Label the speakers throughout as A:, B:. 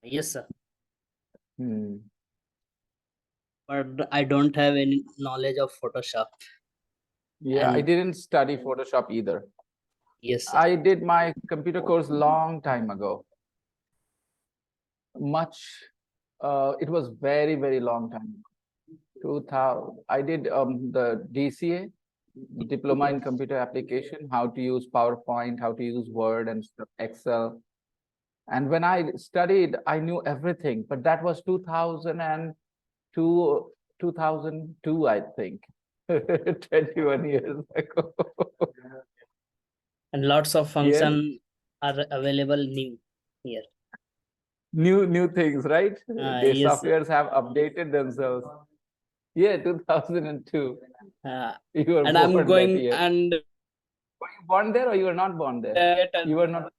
A: Yes, sir.
B: Hmm.
A: But I don't have any knowledge of Photoshop.
B: Yeah, I
A: And
B: didn't study Photoshop either.
A: yes, sir.
B: I did my computer course long time ago. It was very, very long time. 2000. I did the DCA, Diploma in Computer Application, how to use PowerPoint, how to use Word and stuff, Excel. And when I studied, I knew everything, but that was 2002, 2002, I think, 21 years ago.
A: And lots of
B: Yes,
A: function are available new here.
B: new things, right? The
A: Yes, sir.
B: softwares have updated themselves. Yeah, 2002. You were
A: And I'm
B: born that
A: going
B: year.
A: and
B: Were you born there or you were not born there? You were not.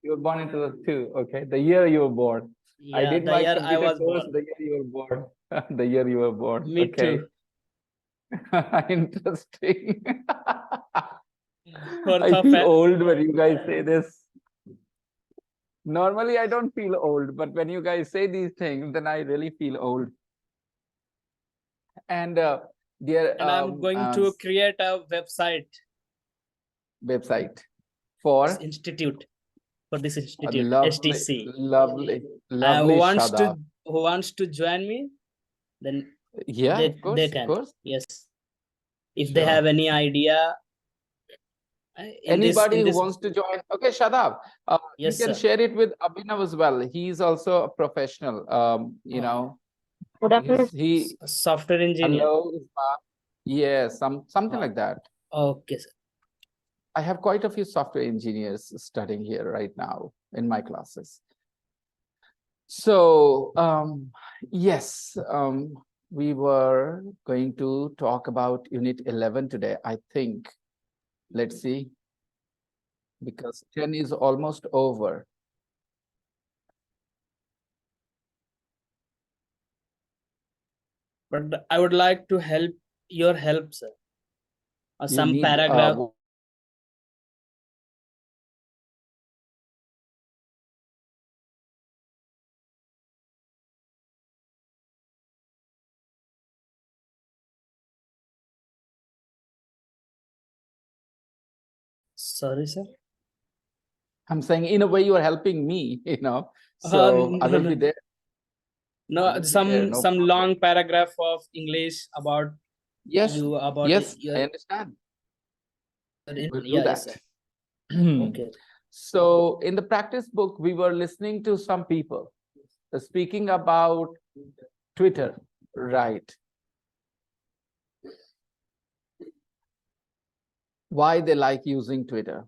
B: You were born into the two. Okay, the year you were born. I
A: yeah,
B: did
A: the
B: my
A: year I
B: computer
A: was
B: course
A: born.
B: the year you were born. The year you were born.
A: Me
B: Okay.
A: too.
B: Interesting.
A: Fourth
B: I
A: of
B: feel old when you guys say this. Normally, I don't feel old, but when you guys say these things, then I really feel old. And dear
A: and I'm going to create a website
B: website for
A: institute for this
B: a
A: institute
B: lovely,
A: STC.
B: lovely,
A: Who
B: lovely
A: wants
B: Shadab.
A: to join me, then
B: Yeah, of
A: they
B: course,
A: can.
B: of course.
A: Yes, if they
B: Sure.
A: have any idea
B: Anybody who wants to join, okay, Shadab, you
A: Yes,
B: can
A: sir.
B: share it with Abhinav as well. He's also a professional. You know,
C: Good afternoon.
B: he
A: software engineer.
B: hello, yeah, something like that.
A: Okay, sir.
B: I have quite a few software engineers studying here right now in my classes. So yes, we were going to talk about Unit 11 today, I think. Let's see, because 10 is almost over.
A: But I would like to help your help, sir. Or
B: You
A: some
B: need,
A: paragraph. Sorry, sir.
B: I'm saying in a way you are helping me, you know. So I will be there.
A: No, some long paragraph of English about
B: yes,
A: you, about
B: yes,
A: your,
B: I understand. We'll do
A: yeah,
B: that.
A: yes, sir. Okay.
B: So in the practice book, we were listening to some people speaking about Twitter, right? Why they like using Twitter.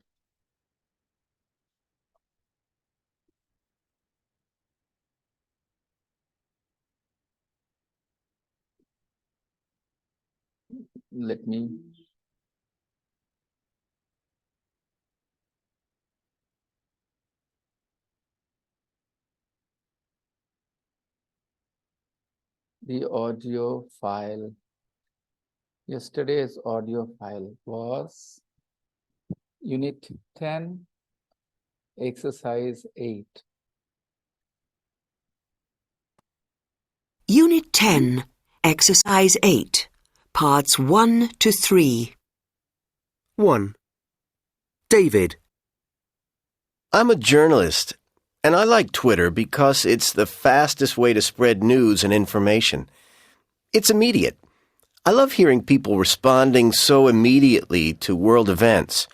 B: Let me. The audio file. Yesterday's audio file was Unit 10, Exercise 8.
D: Unit 10, Exercise 8, Parts 1 to 3.
E: 1. David. I'm a journalist, and I like Twitter because it's the fastest way to spread news and information. It's immediate. I love hearing people responding so immediately to world events.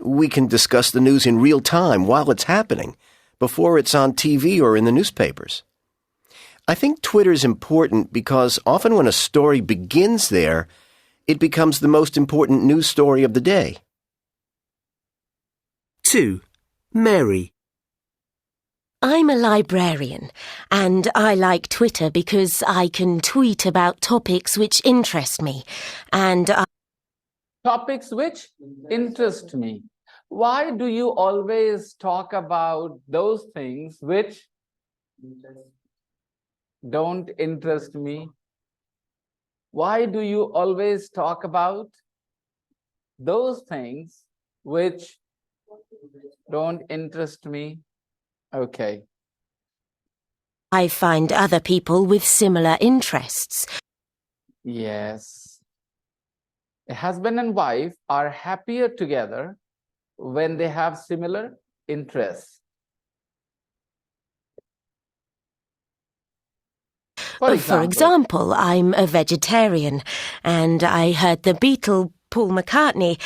E: We can discuss the news in real time while it's happening, before it's on TV or in the newspapers. I think Twitter's important because often when a story begins there, it becomes the most important news story of the day.
D: 2. Mary.
C: I'm a librarian, and I like Twitter because I can tweet about topics which interest me, and
B: Topics which interest me. Why do you always talk about those things which don't interest me? Why do you always talk about those things which don't interest me? Okay.
C: I find other people with similar interests.
B: Yes. A husband and wife are happier together when they have similar interests.
C: For example, I'm a vegetarian, and I heard the Beatle, Paul McCartney,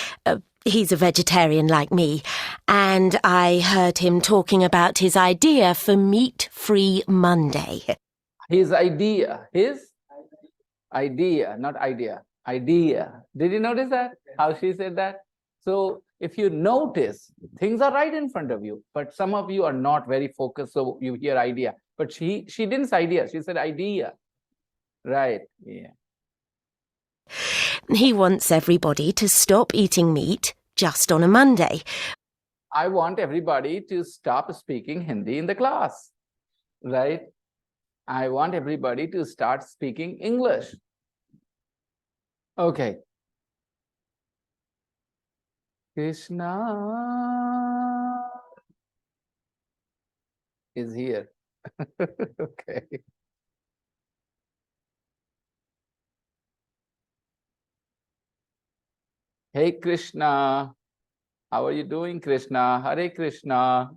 C: he's a vegetarian like me, and I heard him talking about his idea for Meat-Free Monday.
B: His idea, not idea, idea. Did you notice that? How she said that? So if you notice, things are right in front of you, but some of you are not very focused, so you hear idea. But she didn't say idea, she said idea. Right, yeah.
C: He wants everybody to stop eating meat just on a Monday.
B: I want everybody to stop speaking Hindi in the class, right? I want everybody to start speaking English. Okay. Krishna is here. Okay. Hey Krishna, how are you doing, Krishna? Hare Krishna.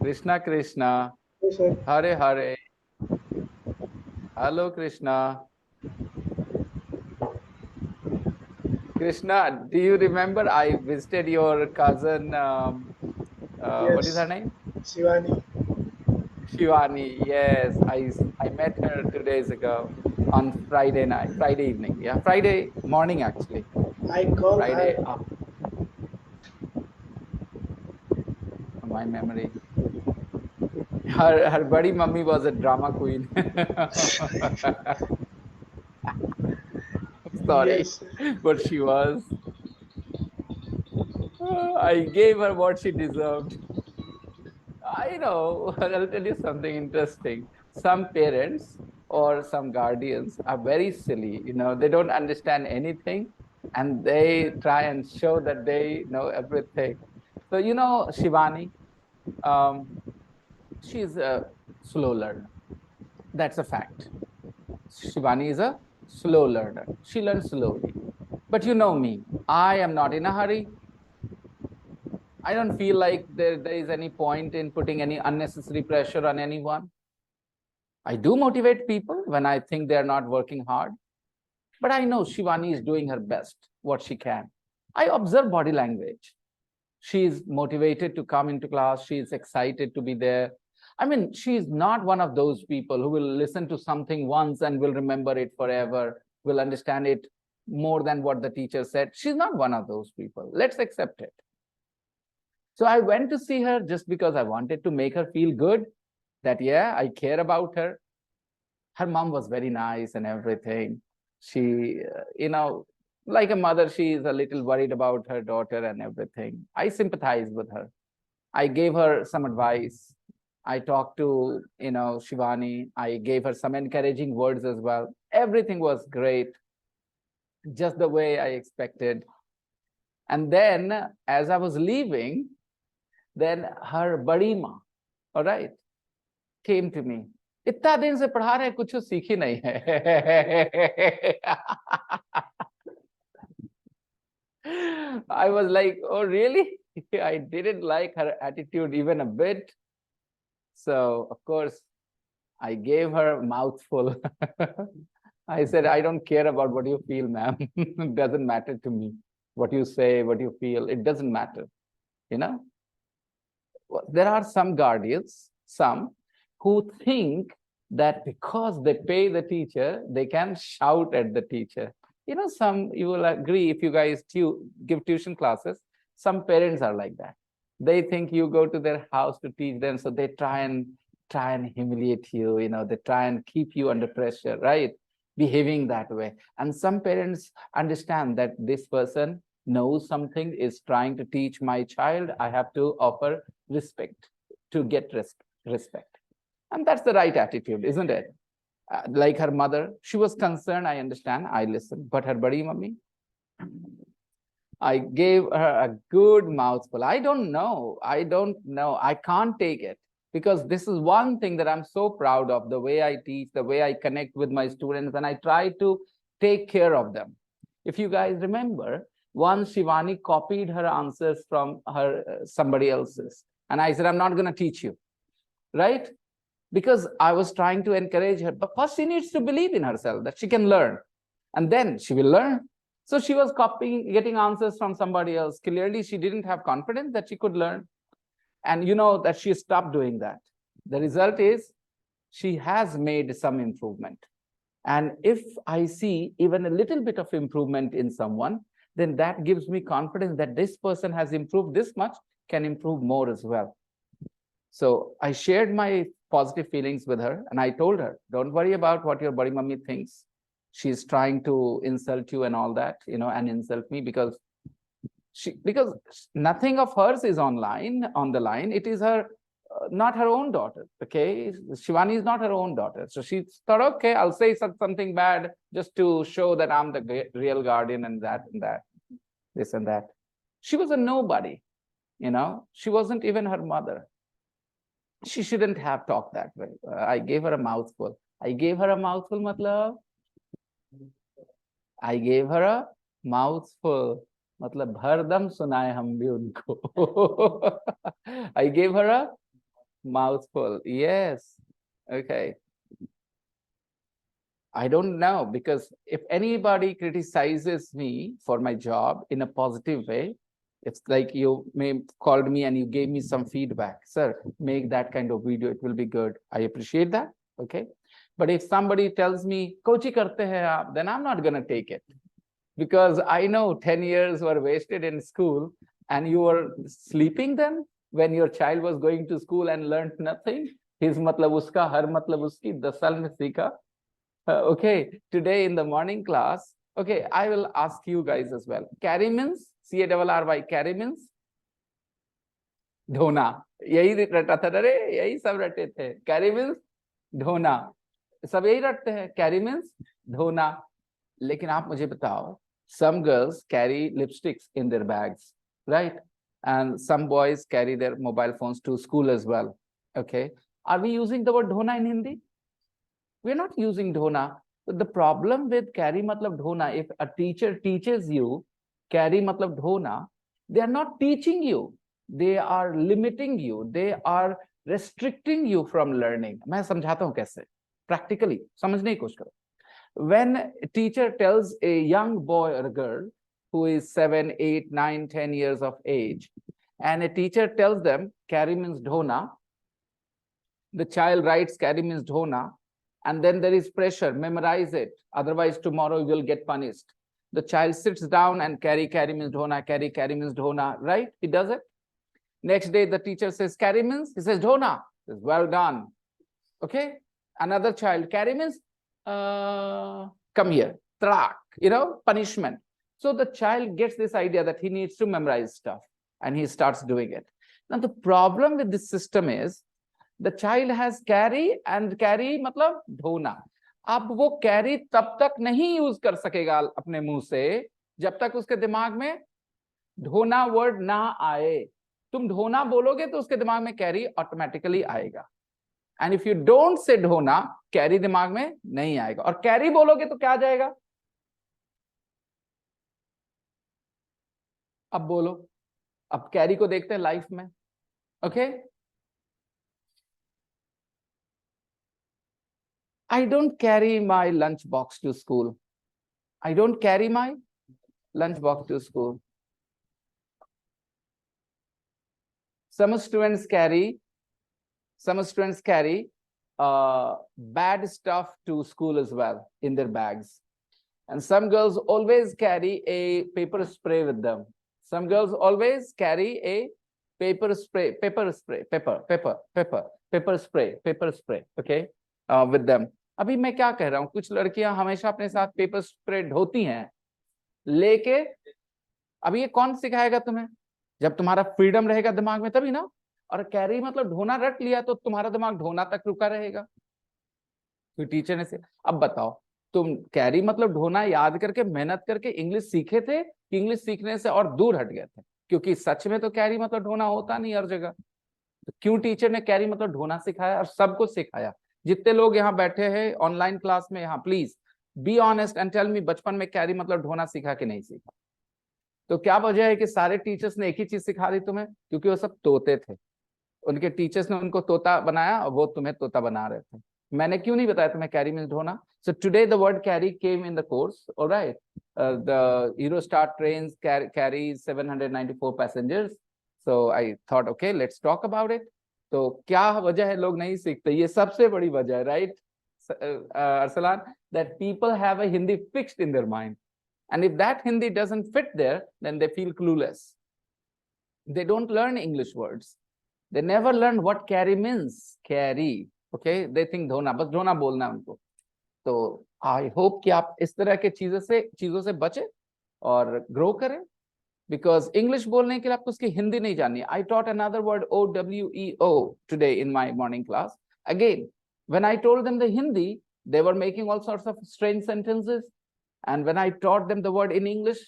B: Krishna Krishna.
F: Yes, sir.
B: Hare Hare. Hello Krishna. Krishna, do you remember I visited your cousin, what is her name?
F: Shivani.
B: Shivani, yes. I met her 2 days ago on Friday evening. Yeah, Friday morning actually.
F: I call
B: Friday.
F: her.
B: My memory. Her buddy mummy was a drama queen. Sorry,
F: Yes.
B: but she was. I gave her what she deserved. I know. I'll tell you something interesting. Some parents or some guardians are very silly. They don't understand anything, and they try and show that they know everything. So Shivani, she's a slow learner. That's a fact. Shivani is a slow learner. She learns slowly. But you know me, I am not in a hurry. I don't feel like there is any point in putting any unnecessary pressure on anyone. I do motivate people when I think they're not working hard. But I know Shivani is doing her best, what she can. I observe body language. She's motivated to come into class. She's excited to be there. I mean, she's not one of those people who will listen to something once and will remember it forever, will understand it more than what the teacher said. She's not one of those people. Let's accept it. So I went to see her just because I wanted to make her feel good, that, yeah, I care about her. Her mom was very nice and everything. She, like a mother, she is a little worried about her daughter and everything. I sympathize with her. I gave her some advice. I talked to, Shivani. I gave her some encouraging words as well. Everything was great, just the way I expected. And then, as I was leaving, then her badi ma, all right, came to me. इतना दिन से पढ़ा रहे कुछ सीखी नहीं है. I was like, oh really? I didn't like her attitude even a bit. So of course, I gave her a mouthful. I said, I don't care about what you feel, ma'am. It doesn't matter to me. What you say, what you feel, it doesn't matter. There are some guardians, who think that because they pay the teacher, they can shout at the teacher. You will agree, if you guys give tuition classes, some parents are like that. They think you go to their house to teach them, so they try and humiliate you. They try and keep you under pressure, right? Behaving that way. And some parents understand that this person knows something, is trying to teach my child. I have to offer respect, to get respect. And that's the right attitude, isn't it? Like her mother, she was concerned, I understand, I listened. But her badi mummy, I gave her a good mouthful. I don't know. I can't take it. because this is one thing that I'm so proud of, the way I teach, the way I connect with my students, and I try to take care of them. If you guys remember, once Shivani copied her answers from her somebody else's, and I said, I'm not going to teach you, right? Because I was trying to encourage her. But first, she needs to believe in herself that she can learn, and then she will learn. So she was copying, getting answers from somebody else. Clearly, she didn't have confidence that she could learn. And you know that she stopped doing that. The result is she has made some improvement. And if I see even a little bit of improvement in someone, then that gives me confidence that this person has improved this much, can improve more as well. So I shared my positive feelings with her, and I told her, don't worry about what your body mummy thinks. She's trying to insult you and all that, you know, and insult me because nothing of hers is on the line. It is her, not her own daughter. Okay, Shivani is not her own daughter. So she thought, okay, I'll say something bad just to show that I'm the real guardian and that, this and that. She was a nobody, you know. She wasn't even her mother. She shouldn't have talked that way. I gave her a mouthful. I gave her a mouthful, matlab? I gave her a mouthful. मतलब भरदम सुनाए हम भी उनको. I gave her a mouthful. Yes. Okay. I don't know, because if anybody criticizes me for my job in a positive way, it's like you may called me and you gave me some feedback. Sir, make that kind of video. It will be good. I appreciate that. Okay. But if somebody tells me, Kochi karte hai aap, then I'm not going to take it. Because I know 10 years were wasted in school and you were sleeping then when your child was going to school and learned nothing. His matlab uska, har matlab uski, 10 saal mein seekha. Okay, today in the morning class, okay, I will ask you guys as well. Carry means, C-A-R-R-Y, carry means? Dhona. Yahi rata tha, re, yahi sab rate the. Carry means? Dhona. Sab yahi rate hai. Carry means? Dhona. Lekin aap mujhe batao, some girls carry lipsticks in their bags, right? And some boys carry their mobile phones to school as well. Okay. Are we using the word dhona in Hindi? We're not using dhona. But the problem with carry matlab dhona, if a teacher teaches you carry matlab dhona, they are not teaching you. They are limiting you. They are restricting you from learning. मैं समझाता हूँ कैसे. Practically, समझने की कोशिश करो. When a teacher tells a young boy or a girl who is 7, 8, 9, 10 years of age, and a teacher tells them carry means dhona, the child writes carry means dhona, and then there is pressure, memorize it, otherwise tomorrow you will get punished. The child sits down and carry means dhona, carry means dhona, right? He does it. Next day the teacher says carry means, he says dhona. Says, well done. Okay. Another child, carry means come here, trak, you know, punishment. So the child gets this idea that he needs to memorize stuff and he starts doing it. Now the problem with this system is the child has carry and carry matlab dhona. अब वो carry तब तक नहीं use कर सकेगा अपने मुंह से जब तक उसके दिमाग में ढोना वर्ड ना आए. तुम ढोना बोलोगे तो उसके दिमाग में carry ऑटोमेटिकली आएगा. And if you don't say ढोना, carry दिमाग में नहीं आएगा. और carry बोलोगे तो क्या आ जाएगा? अब बोलो. अब carry को देखते हैं लाइफ में. Okay? I don't carry my lunch box to school. I don't carry my lunch box to school. Some students carry bad stuff to school as well in their bags. And some girls always carry a paper spray with them. Some girls always carry a paper spray, okay, with them. अभी मैं क्या कह रहा हूँ, कुछ लड़कियां हमेशा अपने साथ पेपर स्प्रे ढोती हैं लेके. अभी ये कौन सिखाएगा तुम्हें? जब तुम्हारा फ्रीडम रहेगा दिमाग में तभी ना. और कैरी मतलब ढोना रट लिया तो तुम्हारा दिमाग ढोना तक रुका रहेगा. तो टीचर ने से अब बताओ, तुम कैरी मतलब ढोना याद करके मेहनत करके इंग्लिश सीखे थे कि इंग्लिश सीखने से और दूर हट गए थे? क्योंकि सच में तो कैरी मतलब ढोना होता नहीं हर जगह. तो क्यों टीचर ने कैरी मतलब ढोना सिखाया और सबको सिखाया? जितने लोग यहाँ बैठे हैं ऑनलाइन क्लास में, यहाँ please be honest and tell me, बचपन में कैरी मतलब ढोना सीखा कि नहीं सीखा? तो क्या वजह है कि सारे टीचर्स ने एक ही चीज सिखा दी तुम्हें? क्योंकि वो सब तोते थे, उनके टीचर्स ने उनको तोता बनाया और वो तुम्हें तोता बना रहे थे। मैंने क्यों नहीं बताया तुम्हें कैरी मीन्स ढोना? So today the word carry came in the course, alright. The Eurostar trains carries 794 passengers, so I thought okay let's talk about it। तो क्या वजह है लोग नहीं सीखते? ये सबसे बड़ी वजह है, right Arsalan, that people have a Hindi fixed in their mind, and if that Hindi doesn't fit there, then they feel clueless. They don't learn English words. They never learn what carry means. Carry, okay? They think dhona, बस ढोना बोलना उनको। तो I hope कि आप इस तरह के चीजों से बचे और ग्रो करें, because English बोलने के लिए आपको उसकी हिंदी नहीं जाननी है। I taught another word OWEO today in my morning class. Again, when I told them the Hindi, they were making all sorts of strange sentences, and when I taught them the word in English,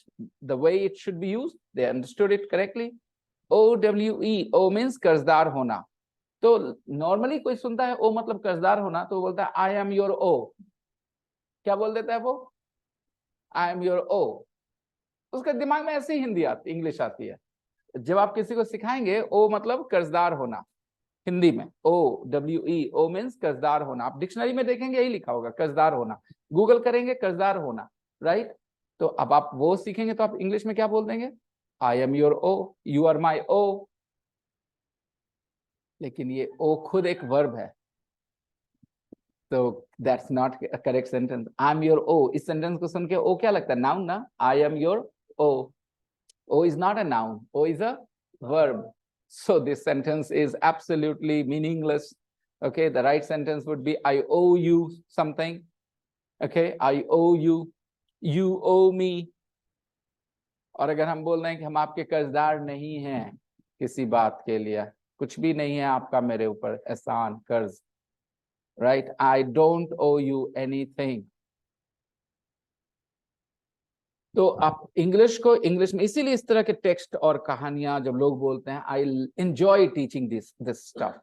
B: the way it should be used, they understood it correctly. OWEO means कर्जदार होना। तो normally कोई सुनता है ओ मतलब कर्जदार होना, तो बोलता है आई एम योर ओ। क्या बोल देता है वो? I am your O. उसके दिमाग में ऐसी हिंदी आती, इंग्लिश आती है। जब आप किसी को सिखाएंगे ओ मतलब कर्जदार होना, हिंदी में OWEO मीन्स कर्जदार होना। आप डिक्शनरी में देखेंगे यही लिखा होगा, कर्जदार होना। गूगल करेंगे कर्जदार होना, राइट? तो अब आप वो सीखेंगे तो आप इंग्लिश में क्या बोल देंगे? I am your O, you are my O. लेकिन ये ओ खुद एक वर्ब है, तो that's not correct sentence. I am your O, इस सेंटेंस को सुन के ओ क्या लगता है? नाउन ना? I am your O. O is not a noun. O is a verb. So this sentence is absolutely meaningless. Okay, the right sentence would be I owe you something. Okay, I owe you. You owe me. और अगर हम बोल रहे हैं कि हम आपके कर्जदार नहीं हैं किसी बात के लिए, कुछ भी नहीं है आपका मेरे ऊपर एहसान कर्ज, right? I don't owe you anything. तो आप इंग्लिश में इसीलिए इस तरह के टेक्स्ट और कहानियां जब लोग बोलते हैं, I enjoy teaching this stuff.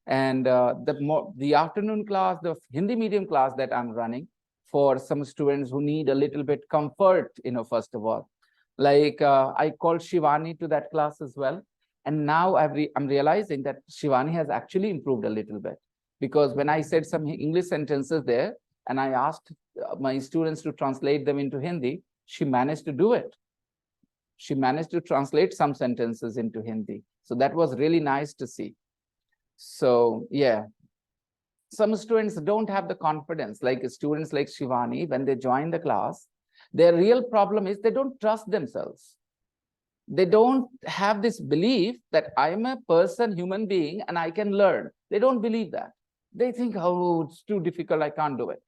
B: And the afternoon class, the Hindi medium class that I am running for some students who need a little bit comfort, first of all, like I called Shivani to that class as well, and now I'm realizing that Shivani has actually improved a little bit, because when I said some English sentences there and I asked my students to translate them into Hindi, she managed to do it. She managed to translate some sentences into Hindi. So that was really nice to see. So yeah, some students don't have the confidence, like students like Shivani, when they join the class, their real problem is they don't trust themselves. They don't have this belief that I'm a person, human being, and I can learn. They don't believe that. They think, oh, it's too difficult, I can't do it.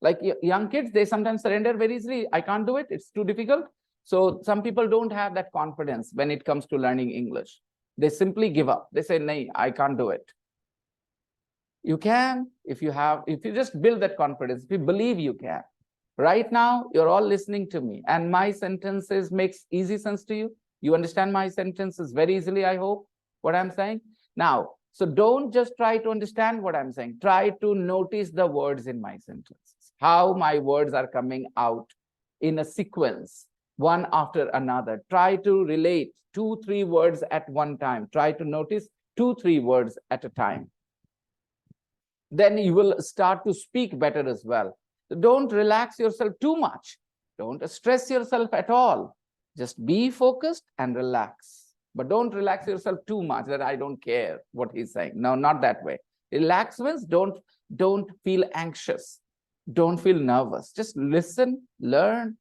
B: Like young kids, they sometimes surrender very easily. I can't do it, it's too difficult. So some people don't have that confidence when it comes to learning English. They simply give up. They say, no, I can't do it. You can, if you just build that confidence, if you believe you can. Right now, you're all listening to me, and my sentences makes easy sense to you. You understand my sentences very easily, I hope, what I'm saying. Now, so don't just try to understand what I'm saying. Try to notice the words in my sentences, how my words are coming out in a sequence, one after another. Try to relate 2-3 words at one time. Try to notice 2-3 words at a time. Then you will start to speak better as well. Don't relax yourself too much. Don't stress yourself at all. Just be focused and relax. But don't relax yourself too much that I don't care what he's saying. No, not that way. Relax means don't feel anxious. Don't feel nervous. Just listen, learn.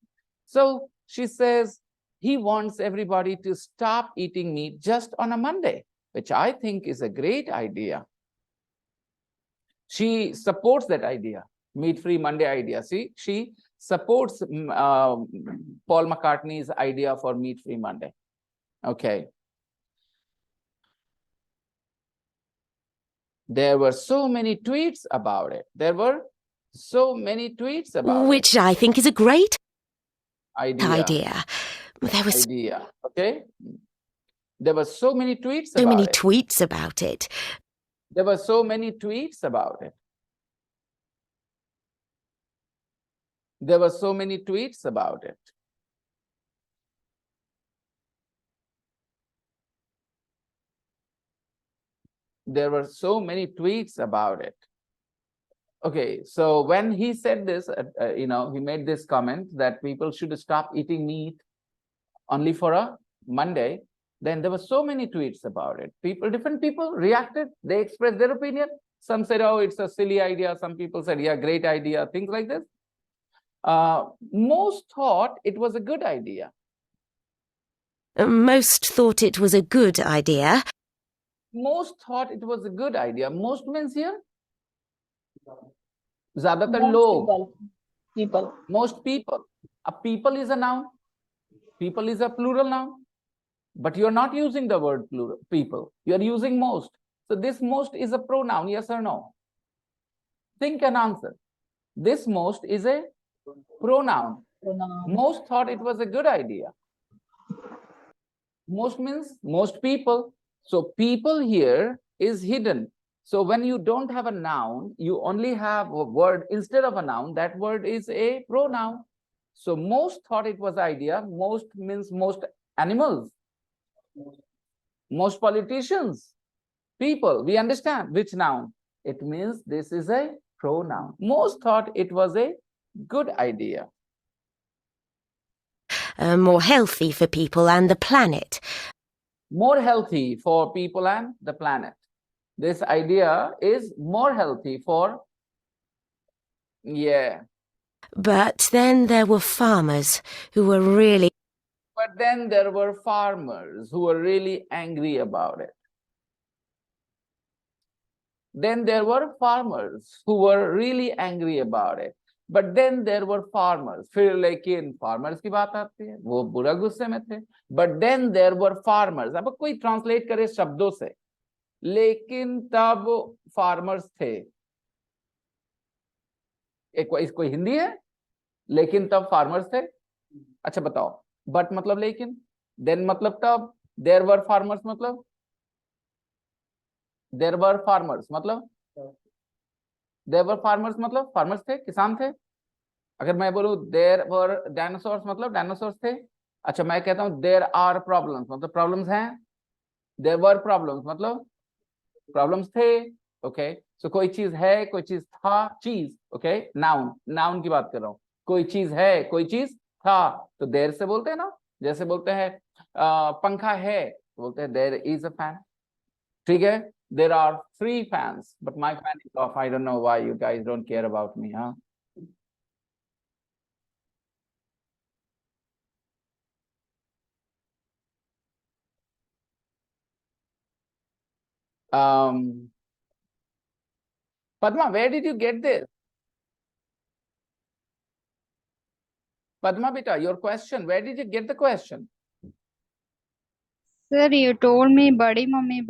B: So she says he wants everybody to stop eating meat just on a Monday, which I think is a great idea. She supports that idea, meat-free Monday idea. See, she supports Paul McCartney's idea for meat-free Monday. Okay. There were so many tweets about it. There were so many tweets about
C: Which I think is a great
B: idea.
C: There was
B: Idea. Okay. There were so many tweets
C: So
B: about
C: many
B: it.
C: tweets about it.
B: There were so many tweets about it. There were so many tweets about it. There were so many tweets about it. Okay, so when he said this, he made this comment that people should stop eating meat only for a Monday. Then there were so many tweets about it. Different people reacted. They expressed their opinion. Some said, oh, it's a silly idea. Some people said, yeah, great idea, things like this. Most thought it was a good idea.
C: Most thought it was a good idea.
B: Most thought it was a good idea. Most means here? Zyadatar
F: Most
B: log.
F: people.
B: Most people. A people is a noun. People is a plural noun. But you're not using the word plural, people. You're using most. So this most is a pronoun, yes or no? Think and answer. This most is a pronoun. Most thought it was a good idea. Most means most people. So people here is hidden. So when you don't have a noun, you only have a word instead of a noun. That word is a pronoun. So most thought it was idea. Most means most animals. Most politicians, people, we understand which noun. It means this is a pronoun. Most thought it was a good idea.
C: More healthy for people and the planet.
B: More healthy for people and the planet. This idea is more healthy for, yeah.
C: But then there were farmers who were really
B: But then there were farmers who were really angry about it. Then there were farmers who were really angry about it. But then there were farmers. फिर लेकिन farmers की बात आती है, वो बुरा गुस्से में थे. But then there were farmers. अब कोई translate करे शब्दों से. लेकिन तब farmers थे. कोई हिंदी है? लेकिन तब farmers थे. अच्छा बताओ. But मतलब लेकिन, then मतलब तब, there were farmers मतलब, there were farmers मतलब, there were farmers मतलब farmers थे, किसान थे. अगर मैं बोलूं there were dinosaurs मतलब dinosaurs थे. अच्छा मैं कहता हूं there are problems मतलब problems हैं. there were problems मतलब problems थे. okay, so कोई चीज है, कोई चीज था, चीज. okay, noun की बात कर रहा हूं. कोई चीज है, कोई चीज था, तो देर से बोलते हैं ना. जैसे बोलते हैं पंखा है, तो बोलते हैं देयर इज अ फैन. ठीक है, there are 3 fans, but my fan is off. I don't know why you guys don't care about me. हाँ, Padma, where did you get this? Padma beta, your question, where did you get the question?
F: Sir, you told me badi mummy.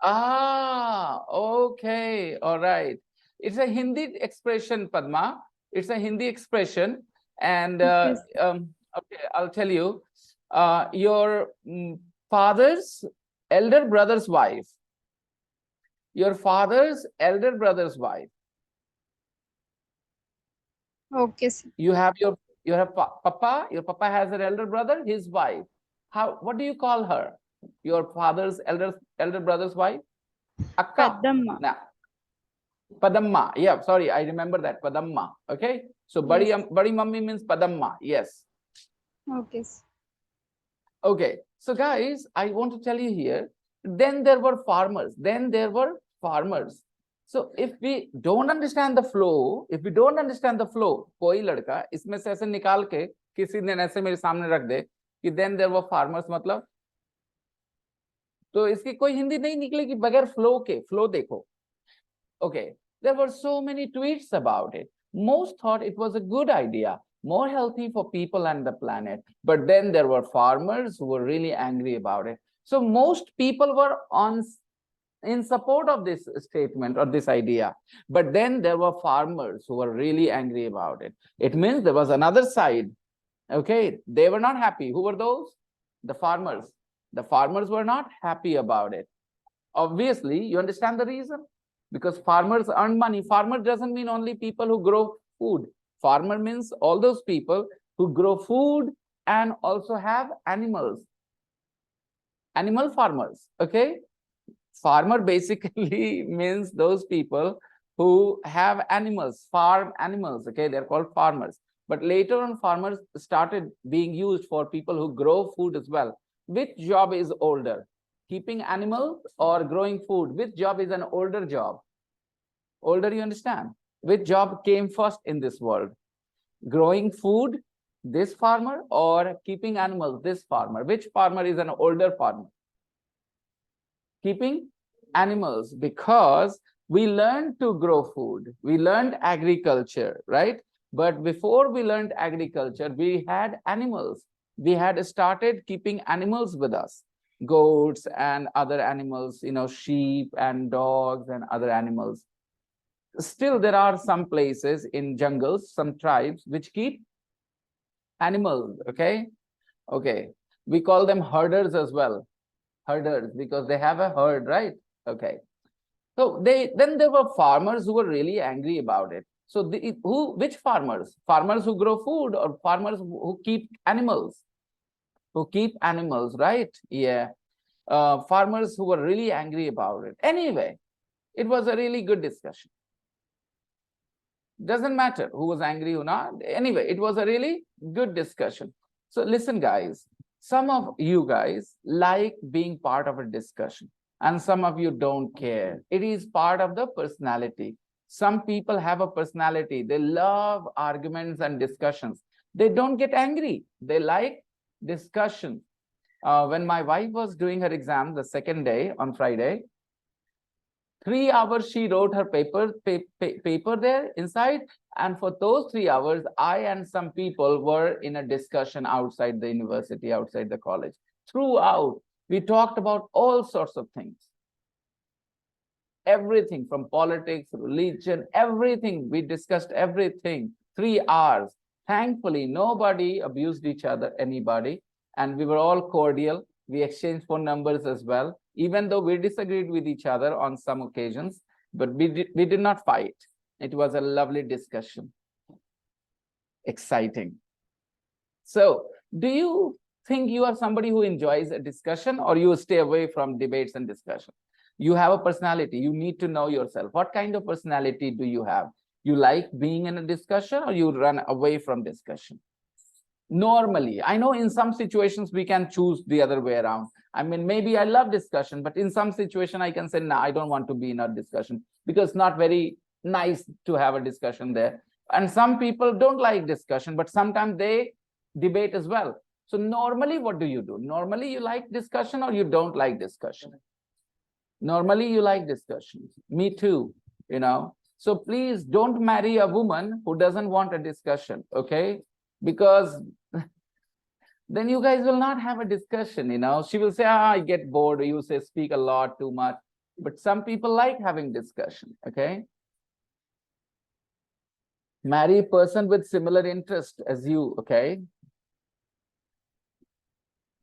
B: Ah, okay, all right. It's a Hindi expression, Padma. It's a Hindi expression, and
F: Yes.
B: okay, I'll tell you. Your father's elder brother's wife. Your father's elder brother's wife.
F: Okay, sir.
B: You have papa. Your papa has an elder brother, his wife. What do you call her? Your father's elder brother's wife? Akka.
F: Padamma.
B: Nah. Padamma. Yeah, sorry, I remember that. Padamma. Okay. So
F: Yes.
B: badi mummy means Padamma. Yes.
F: Okay, sir.
B: Okay. So guys, I want to tell you here. Then there were farmers. So if we don't understand the flow, कोई लड़का इसमें से ऐसे निकाल के किसी दिन ऐसे मेरे सामने रख दे कि then there were farmers मतलब, तो इसकी कोई हिंदी नहीं निकलेगी बगैर फ्लो देखो. Okay, there were so many tweets about it. Most thought it was a good idea, more healthy for people and the planet. But then there were farmers who were really angry about it. So most people were in support of this statement or this idea. But then there were farmers who were really angry about it. It means there was another side. Okay, they were not happy. Who were those? The farmers. The farmers were not happy about it. Obviously, you understand the reason? Because farmers earn money. Farmer doesn't mean only people who grow food. Farmer means all those people who grow food and also have animals. Animal farmers, okay? Farmer basically means those people who have animals, farm animals, okay? They're called farmers. But later on, farmers started being used for people who grow food as well. Which job is older? Keeping animals or growing food? Which job is an older job? Older, you understand? Which job came first in this world? Growing food, this farmer, or keeping animals, this farmer? Which farmer is an older farmer? Keeping animals, because we learned to grow food. We learned agriculture, right? But before we learned agriculture, we had animals. We had started keeping animals with us, goats and other animals, sheep and dogs and other animals. Still, there are some places in jungles, some tribes which keep animals, okay? Okay, we call them herders as well. Herders, because they have a herd, right? Okay. So then there were farmers who were really angry about it. So which farmers? Farmers who grow food or farmers who keep animals? Who keep animals, right? Yeah. Farmers who were really angry about it. Anyway, it was a really good discussion. Doesn't matter who was angry or not. Anyway, it was a really good discussion. So listen, guys, some of you guys like being part of a discussion and some of you don't care. It is part of the personality. Some people have a personality. They love arguments and discussions. They don't get angry. They like discussion. When my wife was doing her exam the second day on Friday, 3 hours she wrote her paper there inside, and for those 3 hours I and some people were in a discussion outside the university, outside the college. Throughout, we talked about all sorts of things, everything from politics, religion, everything. We discussed everything. 3 hours. Thankfully, nobody abused each other, anybody, and we were all cordial. We exchanged phone numbers as well, even though we disagreed with each other on some occasions, but we did not fight. It was a lovely discussion. Exciting. So, do you think you are somebody who enjoys a discussion, or you stay away from debates and discussion? You have a personality. You need to know yourself. What kind of personality do you have? You like being in a discussion, or you run away from discussion? Normally, I know in some situations we can choose the other way around. I mean, maybe I love discussion, but in some situation I can say, no, I don't want to be in a discussion because it's not very nice to have a discussion there. And some people don't like discussion, but sometimes they debate as well. So normally, what do? Normally, you like discussion or you don't like discussion? Normally, you like discussions. Me too, So please don't marry a woman who doesn't want a discussion, okay? Because then you guys will not have a discussion, She will say, I get bored, or you say speak a lot, too much. But some people like having discussion, okay? Marry a person with similar interest as you, okay?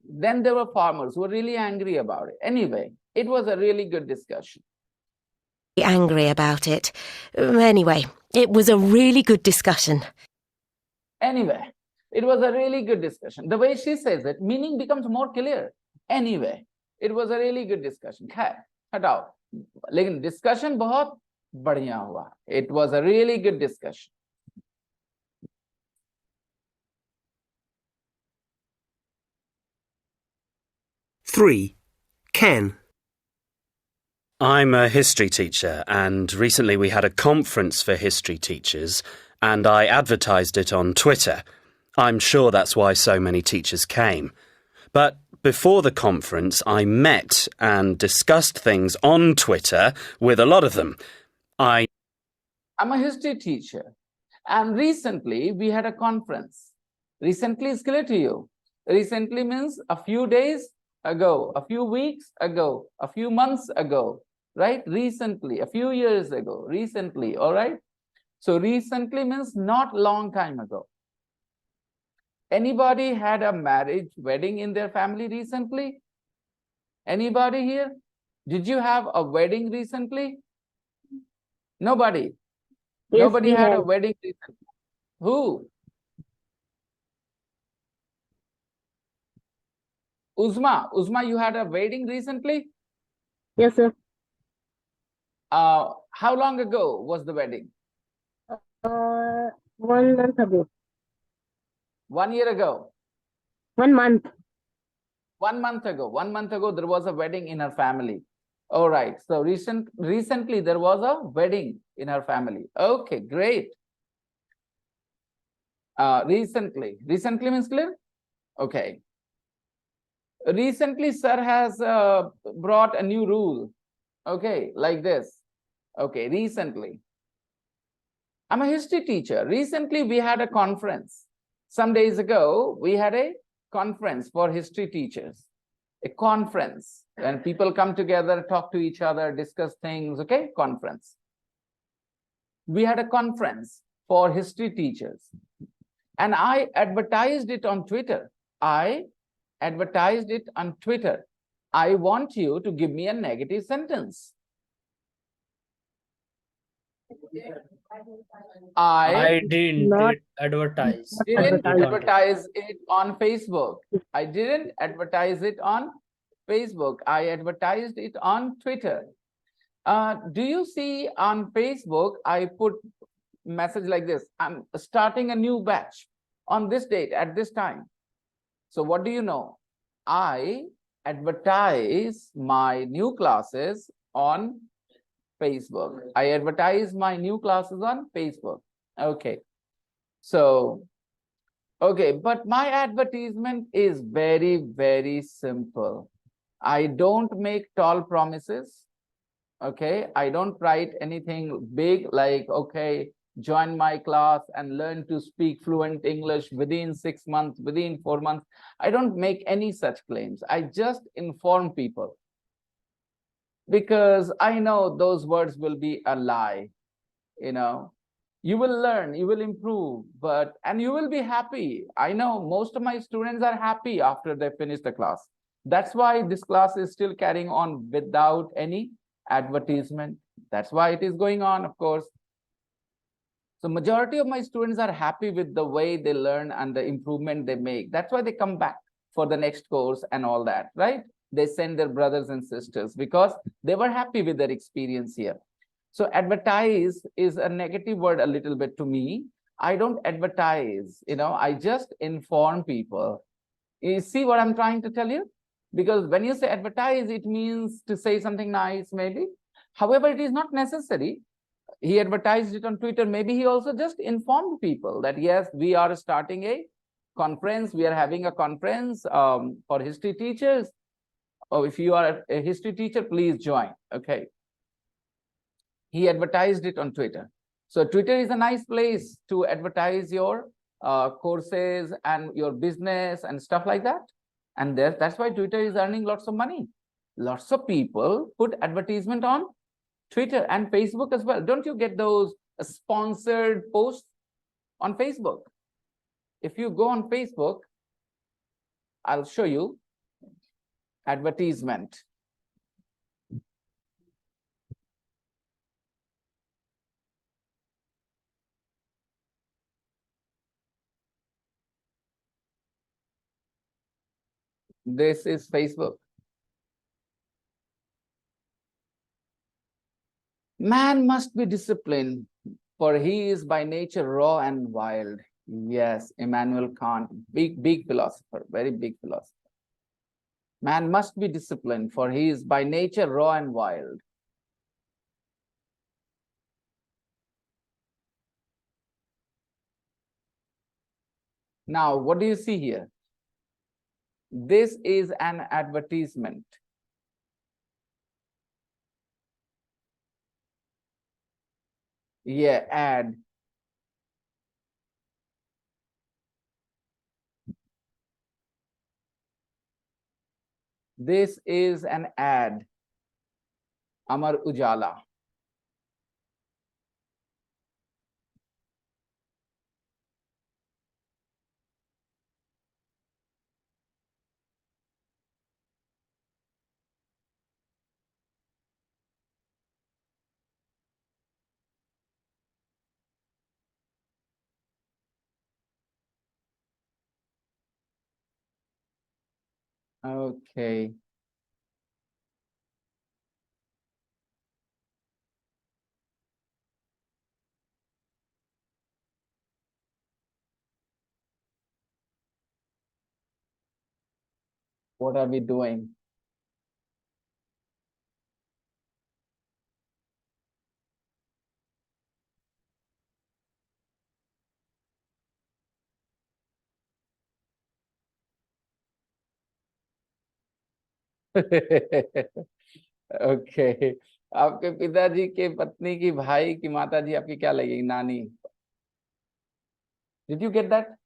B: Then there were farmers who were really angry about it. Anyway, it was a really good discussion.
C: Angry about it. Anyway, it was a really good discussion.
B: Anyway, it was a really good discussion. The way she says it, meaning becomes more clear. Anyway, it was a really good discussion. हटाओ, लेकिन discussion बहुत बढ़िया हुआ. It was a really good discussion.
D: Three. Ken.
G: I'm a history teacher, and recently we had a conference for history teachers, and I advertised it on Twitter. I'm sure that's why so many teachers came. But before the conference, I met and discussed things on Twitter with a lot of them. I'm
B: a history teacher, and recently we had a conference. Recently is clear to you. Recently means a few days ago, a few weeks ago, a few months ago, right? Recently, a few years ago, recently, all right? So recently means not long time ago. Anybody had a marriage wedding in their family recently? Anybody here? Did you have a wedding recently? Nobody.
H: Yes,
B: Nobody
H: we
B: had a
H: have.
B: wedding recently. Who? Uzma, you had a wedding recently?
H: Yes, sir.
B: How long ago was the wedding?
H: 1 month ago.
B: 1 year ago?
H: 1 month.
B: 1 month ago. 1 month ago, there was a wedding in her family. All right. So recently, there was a wedding in her family. Okay, great. Recently means clear? Okay. Recently, sir has brought a new rule. Okay, like this. Okay, recently. I'm a history teacher. Recently, we had a conference. Some days ago, we had a conference for history teachers. A conference. When people come together, talk to each other, discuss things, okay? Conference. We had a conference for history teachers. And I advertised it on Twitter. I advertised it on Twitter. I want you to give me a negative sentence.
A: I didn't
H: Not
A: advertise.
B: Didn't
A: it on
B: advertise it on Facebook. I didn't advertise it on Facebook. I advertised it on Twitter. Do you see on Facebook, I put message like this: I'm starting a new batch on this date at this time. So what do you know? I advertise my new classes on Facebook. I advertise my new classes on Facebook. Okay. So, okay, but my advertisement is very, very simple. I don't make tall promises. Okay, I don't write anything big like, okay, join my class and learn to speak fluent English within 6 months, within 4 months. I don't make any such claims. I just inform people because I know those words will be a lie. You know, you will learn, you will improve, and you will be happy. I know most of my students are happy after they finish the class. That's why this class is still carrying on without any advertisement. That's why it is going on, of course. So majority of my students are happy with the way they learn and the improvement they make. That's why they come back for the next course and all that, right? They send their brothers and sisters because they were happy with their experience here. So advertise is a negative word a little bit to me. I don't advertise, I just inform people. You see what I'm trying to tell you? Because when you say advertise, it means to say something nice, maybe. However, it is not necessary. He advertised it on Twitter. Maybe he also just informed people that, yes, we are starting a conference. We are having a conference for history teachers. Oh, if you are a history teacher, please join. Okay. He advertised it on Twitter. So Twitter is a nice place to advertise your courses and your business and stuff like that. And that's why Twitter is earning lots of money. Lots of people put advertisement on Twitter and Facebook as well. Don't you get those sponsored posts on Facebook? If you go on Facebook, I'll show you advertisement. This is Facebook. Man must be disciplined, for he is by nature raw and wild. Yes, Immanuel Kant, big philosopher, very big philosopher. Man must be disciplined, for he is by nature raw and wild. Now, what do you see here? This is an advertisement. Yeah, ad. This is an ad. Amar Ujala. Okay. What are we doing? Okay. आपके पिताजी के पत्नी की भाई की माता जी आपकी क्या लगेगी? नानी. Did you get that?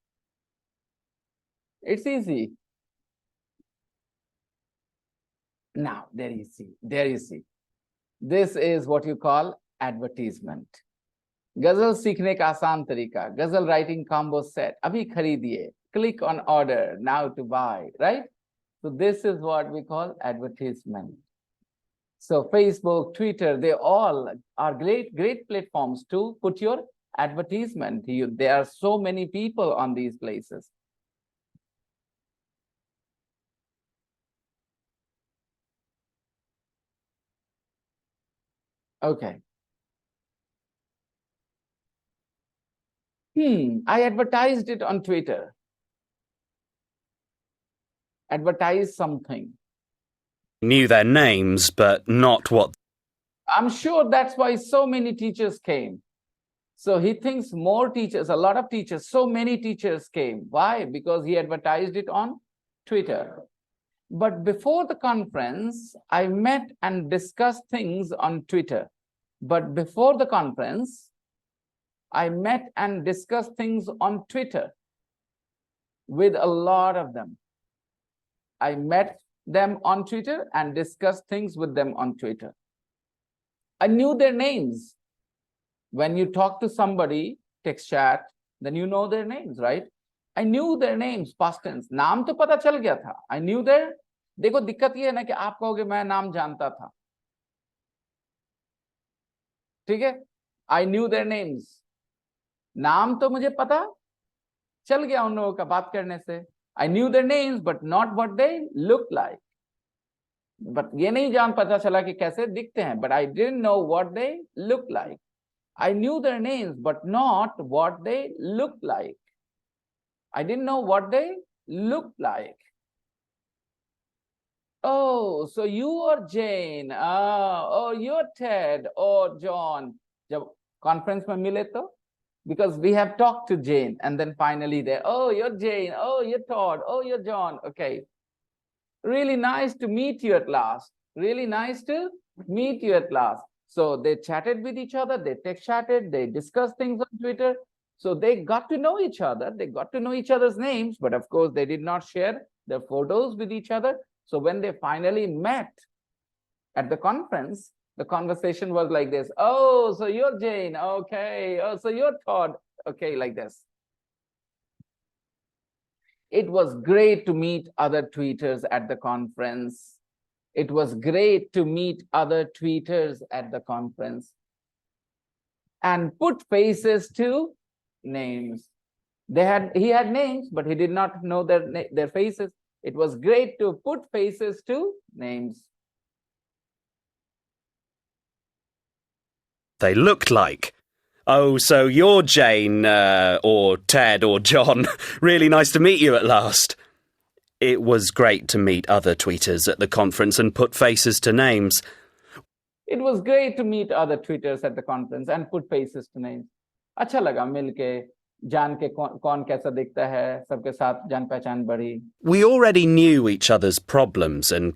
B: It's easy. Now, there you see. There you see. This is what you call advertisement. गजल सीखने का आसान तरीका. गजल writing combo set. अभी खरीदिए. Click on order now to buy. Right? So this is what we call advertisement. So Facebook, Twitter, they all are great platforms to put your advertisement. There are so many people on these places. Okay. I advertised it on Twitter. Advertise something.
G: Knew their names, but not what.
B: I'm sure that's why so many teachers came. So he thinks more teachers, a lot of teachers, so many teachers came. Why? Because he advertised it on Twitter. But before the conference, I met and discussed things on Twitter. But before the conference, I met and discussed things on Twitter with a lot of them. I met them on Twitter and discussed things with them on Twitter. I knew their names. When you talk to somebody, text chat, then you know their names, right? I knew their names, past tense. नाम तो पता चल गया था. I knew their. देखो दिक्कत ये है ना कि आप कहोगे मैं नाम जानता था. ठीक है? I knew their names. नाम तो मुझे पता चल गया उन लोगों का बात करने से. I knew their names, but not what they looked like. But ये नहीं जान पता चला कि कैसे दिखते हैं. But I didn't know what they looked like. I knew their names, but not what they looked like. I didn't know what they looked like. Oh, so you are Jane. Oh, you're Ted or John. जब conference में मिले तो, because we have talked to Jane, and then finally they, oh, you're Jane. Oh, you're Todd. Oh, you're John. Okay. Really nice to meet you at last. Really nice to meet you at last. So they chatted with each other, they text chatted, they discussed things on Twitter. So they got to know each other, they got to know each other's names, but of course they did not share their photos with each other. So when they finally met at the conference, the conversation was like this. Oh, so you're Jane. Okay. Oh, so you're Todd. Okay, like this. It was great to meet other tweeters at the conference. It was great to meet other tweeters at the conference and put faces to names. He had names, but he did not know their faces. It was great to put faces to names.
G: They looked like. Oh, so you're Jane, or Ted, or John. Really nice to meet you at last. It was great to meet other tweeters at the conference and put faces to names.
B: It was great to meet other tweeters at the conference and put faces to names. अच्छा लगा मिलके जान के कौन कैसा दिखता है सबके साथ जान पहचान बढ़ी.
G: We already knew each other's problems and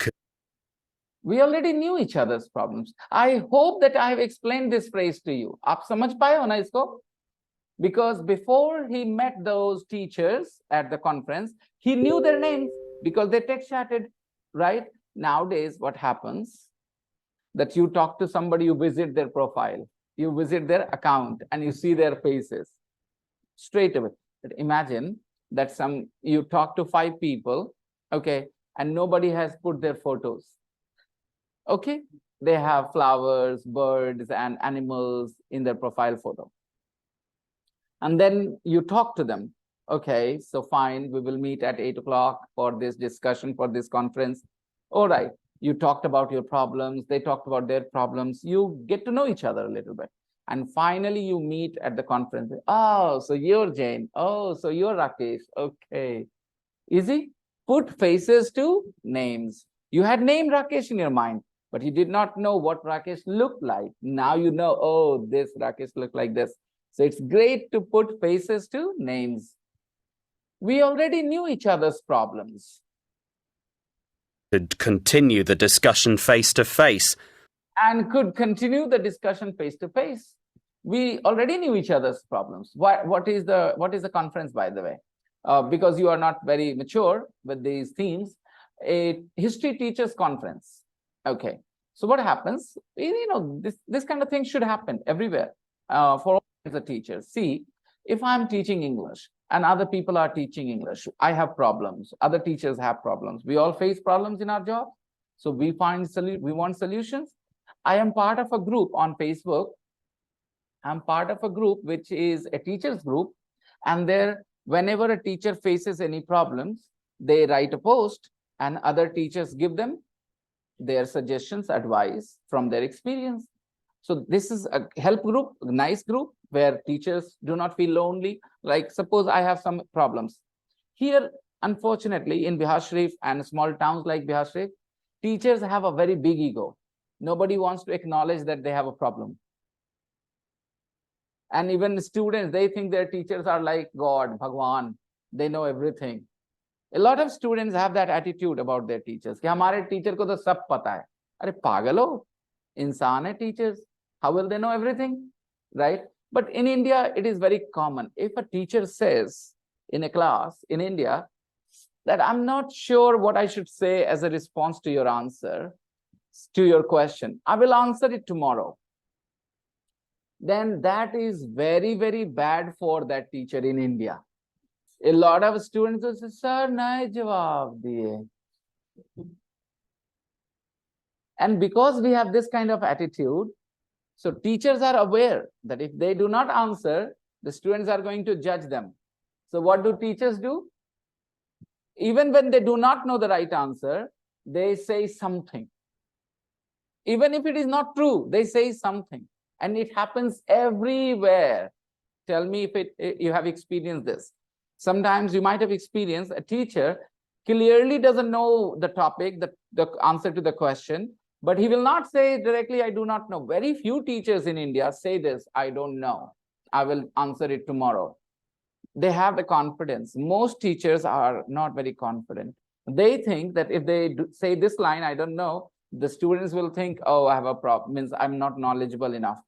B: We already knew each other's problems. I hope that I have explained this phrase to you. आप समझ पाए हो ना इसको? Because before he met those teachers at the conference, he knew their names because they text chatted, right? Nowadays, what happens? That you talk to somebody, you visit their profile, you visit their account, and you see their faces straight away. But imagine that you talk to 5 people, okay, and nobody has put their photos. Okay, they have flowers, birds, and animals in their profile photo. And then you talk to them, Okay, so fine, we will meet at 8 o'clock for this discussion, for this conference. All right, you talked about your problems, they talked about their problems, you get to know each other a little bit. And finally, you meet at the conference. Oh, so you're Jane. Oh, so you're Rakesh. Okay. Easy? Put faces to names. You had named Rakesh in your mind, but you did not know what Rakesh looked like. Now you know, oh, this Rakesh looked like this. So it's great to put faces to names. We already knew each other's problems.
G: Could continue the discussion face to face.
B: And could continue the discussion face to face. We already knew each other's problems. What is the conference, by the way? Because you are not very mature with these themes, a history teachers conference. Okay, so what happens? You know, this kind of thing should happen everywhere for all the teachers. See, if I'm teaching English and other people are teaching English, I have problems. Other teachers have problems. We all face problems in our job, so we want solutions. I am part of a group on Facebook. I'm part of a group which is a teachers group, and there, whenever a teacher faces any problems, they write a post and other teachers give them their suggestions, advice from their experience. So this is a help group, a nice group where teachers do not feel lonely. Like suppose I have some problems. Here, unfortunately, in Bihar Sharif and small towns like Bihar Sharif, teachers have a very big ego. Nobody wants to acknowledge that they have a problem. And even students, they think their teachers are like God, Bhagwan. They know everything. A lot of students have that attitude about their teachers. कि हमारे teacher को तो सब पता है. अरे पागल हो, इंसान है teachers. How will they know everything, right? But in India, it is very common. If a teacher says in a class in India that I'm not sure what I should say as a response to your answer, to your question, I will answer it tomorrow. Then that is very, very bad for that teacher in India. A lot of students will say, Sir, nahi jawab diye. And because we have this kind of attitude, so teachers are aware that if they do not answer, the students are going to judge them. So what do teachers do? Even when they do not know the right answer, they say something. Even if it is not true, they say something. And it happens everywhere. Tell me if you have experienced this. Sometimes you might have experienced a teacher clearly doesn't know the topic, the answer to the question, but he will not say directly, I do not know. Very few teachers in India say this, I don't know. I will answer it tomorrow. They have the confidence. Most teachers are not very confident. They think that if they say this line, I don't know, the students will think, oh, I have a problem, means I'm not knowledgeable enough.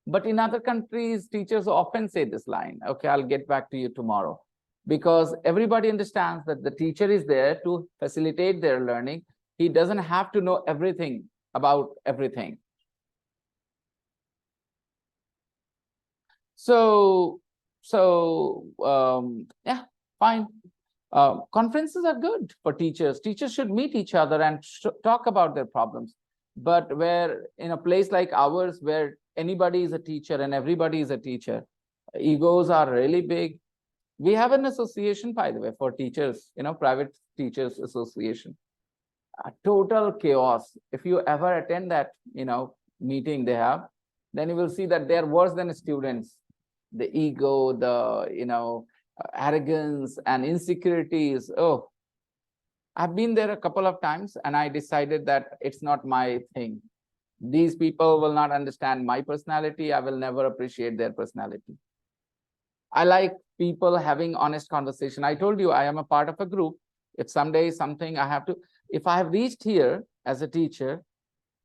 B: But in other countries, teachers often say this line, okay, I'll get back to you tomorrow. Because everybody understands that the teacher is there to facilitate their learning. He doesn't have to know everything about everything. So yeah, fine. Conferences are good for teachers. Teachers should meet each other and talk about their problems. But where in a place like ours, where anybody is a teacher and everybody is a teacher, egos are really big. We have an association, by the way, for teachers, private teachers association. A total chaos. If you ever attend that, meeting they have, then you will see that they are worse than students. The ego, the, arrogance and insecurities. Oh, I've been there a couple of times and I decided that it's not my thing. These people will not understand my personality. I will never appreciate their personality. I like people having honest conversation. I told you I am a part of a group. If someday something I have to, if I have reached here as a teacher,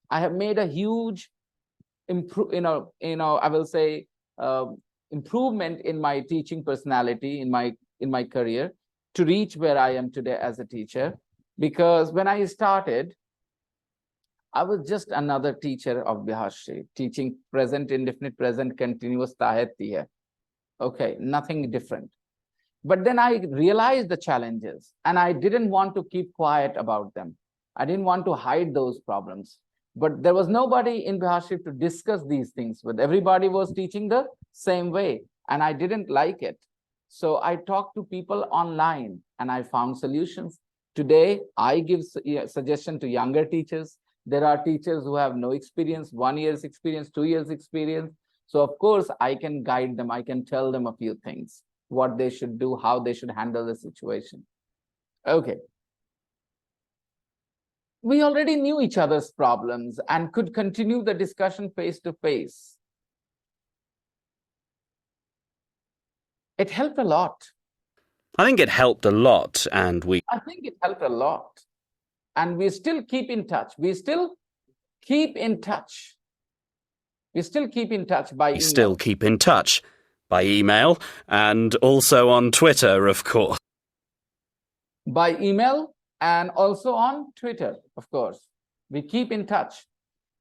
B: I have made a huge I will say improvement in my teaching personality, in my career, to reach where I am today as a teacher. Because when I started, I was just another teacher of Bihar Sharif, teaching present, indefinite present, continuous taheti hai. Okay, nothing different. But then I realized the challenges and I didn't want to keep quiet about them. I didn't want to hide those problems. But there was nobody in Bihar Sharif to discuss these things with. Everybody was teaching the same way and I didn't like it. So I talked to people online and I found solutions. Today, I give suggestion to younger teachers. There are teachers who have no experience, 1 year's experience, 2 years experience. So of course, I can guide them. I can tell them a few things, what they should do, how they should handle the situation. Okay. We already knew each other's problems and could continue the discussion face to face. It helped a lot.
G: I think it helped a lot, and
B: I think it helped a lot. And we still keep in touch. We still keep in touch. We still keep in touch by email.
G: still keep in touch by email and also on Twitter, of course.
B: By email and also on Twitter, of course. We keep in touch.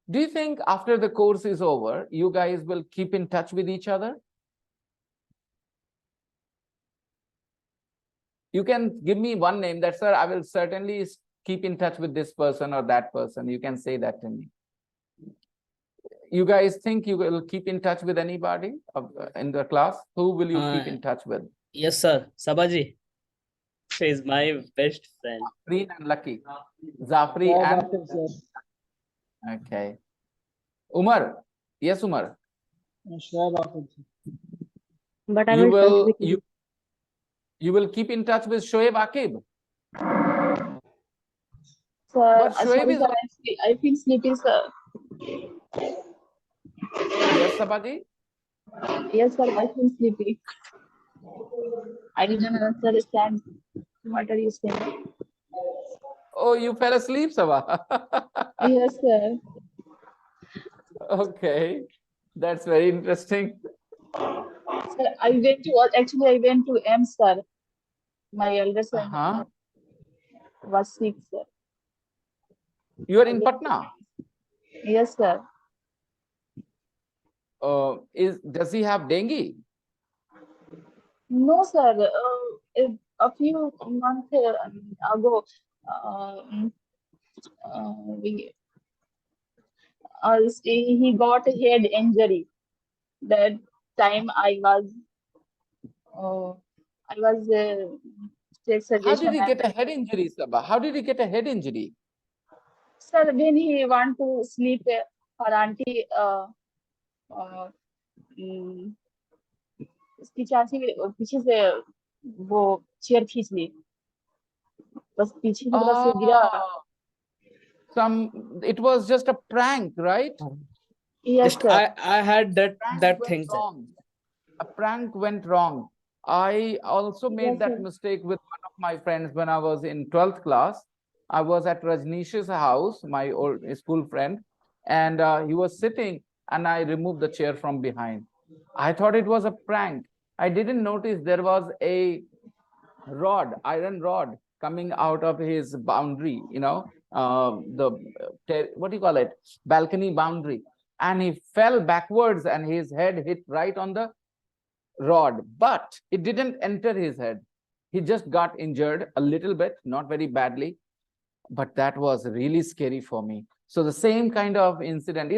B: Do you think after the course is over, you guys will keep in touch with each other? You can give me one name that, sir, I will certainly keep in touch with this person or that person. You can say that to me. You guys think you will keep in touch with anybody in the class? Who will you keep in touch with?
A: Yes, sir. Sabaji. She is my best friend.
B: Zafri and Lucky. Zafri and... Okay. Umar. Yes, Umar.
H: But I
B: You
H: will touch
B: will
H: with you.
B: you will keep in touch with Shoaib Akib.
H: Sir,
B: But Shoaib
H: sorry,
B: is
H: sir, I feel sleepy, sir.
B: Yes, Sabaji.
H: Yes, sir, I feel sleepy. I didn't understand what are you saying.
B: Oh, you fell asleep, Sabah.
H: Yes, sir.
B: Okay, that's very interesting.
H: Sir, I went to M, sir. My elder son was sick, sir.
B: You are in Patna.
H: Yes, sir.
B: Does he have dengue?
H: No, sir. A few months ago, he got a head injury. That time I was take
B: How did
H: suggestion.
B: he get a head injury, Sabah? How did he get a head injury?
H: Sir, when he want to sleep, her auntie उसकी चाची पीछे से वो chair खींच ली बस पीछे की तरफ से गिरा.
B: It was just a prank, right?
H: Yes,
A: Just
H: sir.
A: I had that thing.
B: A prank went wrong. I also made
H: Yes,
B: that
H: sir.
B: mistake with one of my friends when I was in 12th class. I was at Rajnish's house, my old school friend, and he was sitting and I removed the chair from behind. I thought it was a prank. I didn't notice there was a iron rod coming out of his boundary, what do you call it? Balcony boundary. And he fell backwards and his head hit right on the rod, but it didn't enter his head. He just got injured a little bit, not very badly, but that was really scary for me. So the same kind of incident,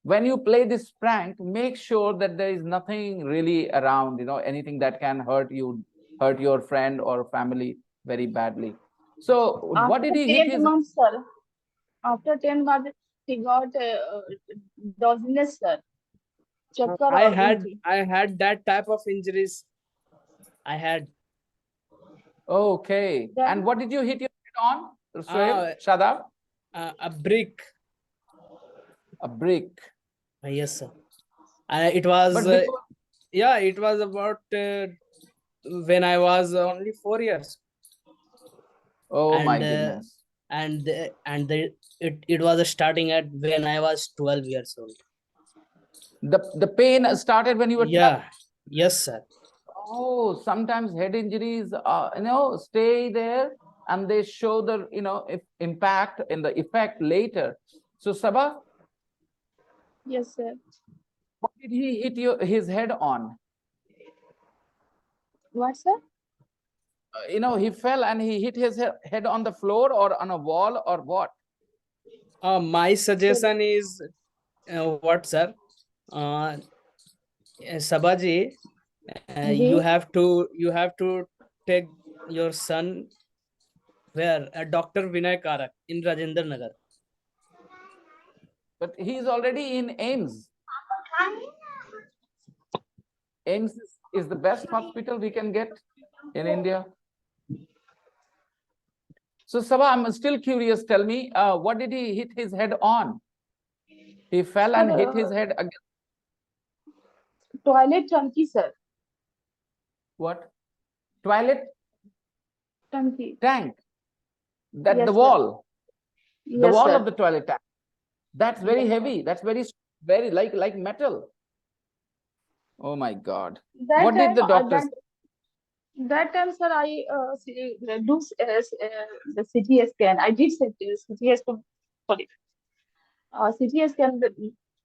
B: when you play this prank, make sure that there is nothing really around, anything that can hurt your friend or family very badly. So what did he hit his...
H: months, sir. After 10 months, he got dizziness, sir.
A: I had that type of injuries. I had.
B: Okay.
H: Then,
B: and what did you hit your head on, Shadab?
A: A brick.
B: A brick.
A: Yes, sir. It was it was about when I was only 4 years.
B: Oh, my goodness.
A: It was starting at when I was 12 years old.
B: The pain started when you were 12?
A: Yes, sir.
B: Oh, sometimes head injuries stay there and they show the impact and the effect later. So Sabah,
H: yes, sir.
B: what did he hit his head on?
H: What, sir?
B: He fell and he hit his head on the floor or on a wall or what?
A: My suggestion is what, sir? Sabaji, You
H: ji
A: have to take your son where Dr. Vinay Karak in Rajendra Nagar.
B: But he's already in AIMS. AIMS is the best hospital we can get in India. So Sabha, I'm still curious. Tell me, what did he hit his head on? He fell and hit his head against
H: toilet टंकी sir
B: what? Toilet
H: टंकी
B: tank. That
H: Yes,
B: the
H: sir.
B: wall. The
H: Yes,
B: wall
H: sir.
B: of the toilet tank. That's very
H: Yes, sir.
B: heavy. That's very like metal. Oh my God.
H: That
B: What did
H: time,
B: the doctor say?
H: that time, sir, I do the CT scan. I did CT scan, sorry, CT scan,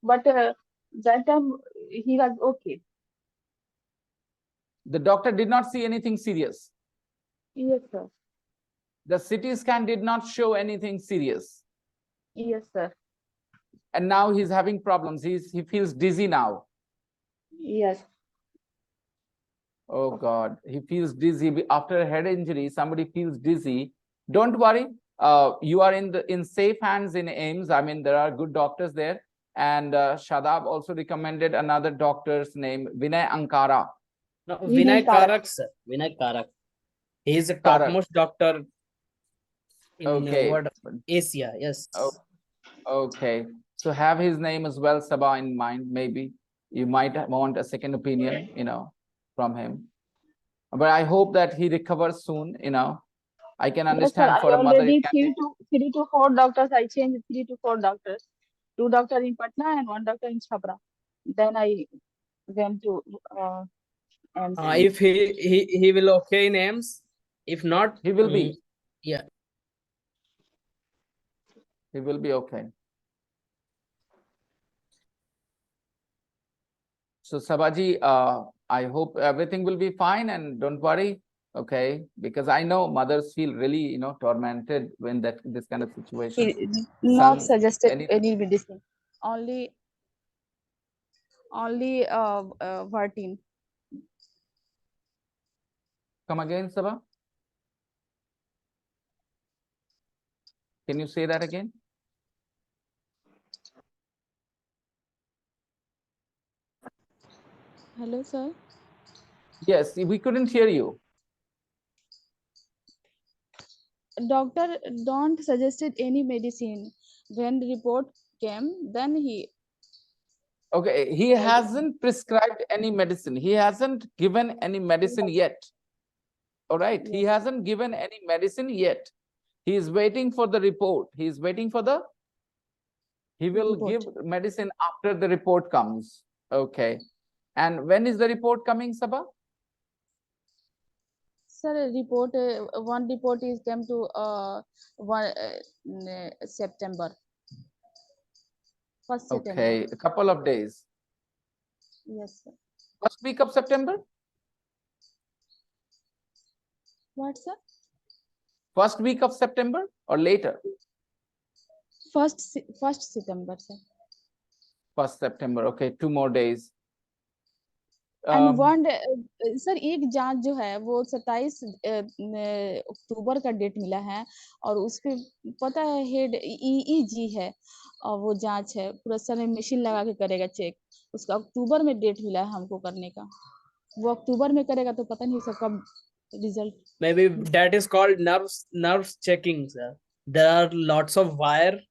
H: but that time he was okay.
B: The doctor did not see anything serious.
H: Yes, sir.
B: The CT scan did not show anything serious.
H: Yes, sir.
B: And now he's having problems. He feels dizzy now.
H: Yes.
B: Oh God, he feels dizzy after a head injury. Somebody feels dizzy. Don't worry. You are in safe hands in AIMS. I mean, there are good doctors there. And Shadab also recommended another doctor's name, Vinay Ankara.
A: No,
H: Vinay
A: Vinay
H: Karak.
A: Karak, sir. Vinay Karak. He is a
B: Karak.
A: topmost doctor in
B: Okay.
A: what Asia. Yes.
B: Oh, okay. So have his name as well, Sabah, in mind. Maybe you might want a second opinion, from him. But I hope that he recovers soon. I can
H: Yes, sir.
B: understand
H: I
B: for a mother it
H: already
B: can be.
H: three to four doctors. I changed 3 to 4 doctors. 2 doctors in Patna and 1 doctor in Chhabra. Then I went to and
A: If he will okay names, if not,
B: He will be.
A: Yeah.
B: He will be okay. So Sabaji, I hope everything will be fine and don't worry. Okay, because I know mothers feel really, tormented when this kind of situation.
H: he not suggested any medicine. Only Vartin.
B: Come again, Sabah? Can you say that again?
H: Hello, sir.
B: Yes, we couldn't hear you.
H: Doctor don't suggested any medicine. When the report came, then he.
B: Okay, he hasn't prescribed any medicine. He hasn't given any medicine yet. All right, he hasn't given any medicine yet. He is waiting for the report. He is waiting for the. He will give medicine after the report comes. Okay. And when is the report coming, Sabah?
H: Sir, one report is came to 1 September. 1st September.
B: Okay, a couple of days.
H: Yes, sir.
B: First week of September?
H: What, sir?
B: First week of September or later?
H: First September, sir.
B: 1st September. Okay, 2 more days.
H: And one day, sir एक जांच जो है वो 27 अक्टूबर का date मिला है और उस पे पता है हेड ईईजी है और वो जांच है पूरा सर में मशीन लगा के करेगा चेक उसका अक्टूबर में डेट मिला है हमको करने का वो अक्टूबर में करेगा तो पता नहीं सर कब result
A: Maybe that is called nerves checking, sir. There are lots of wire.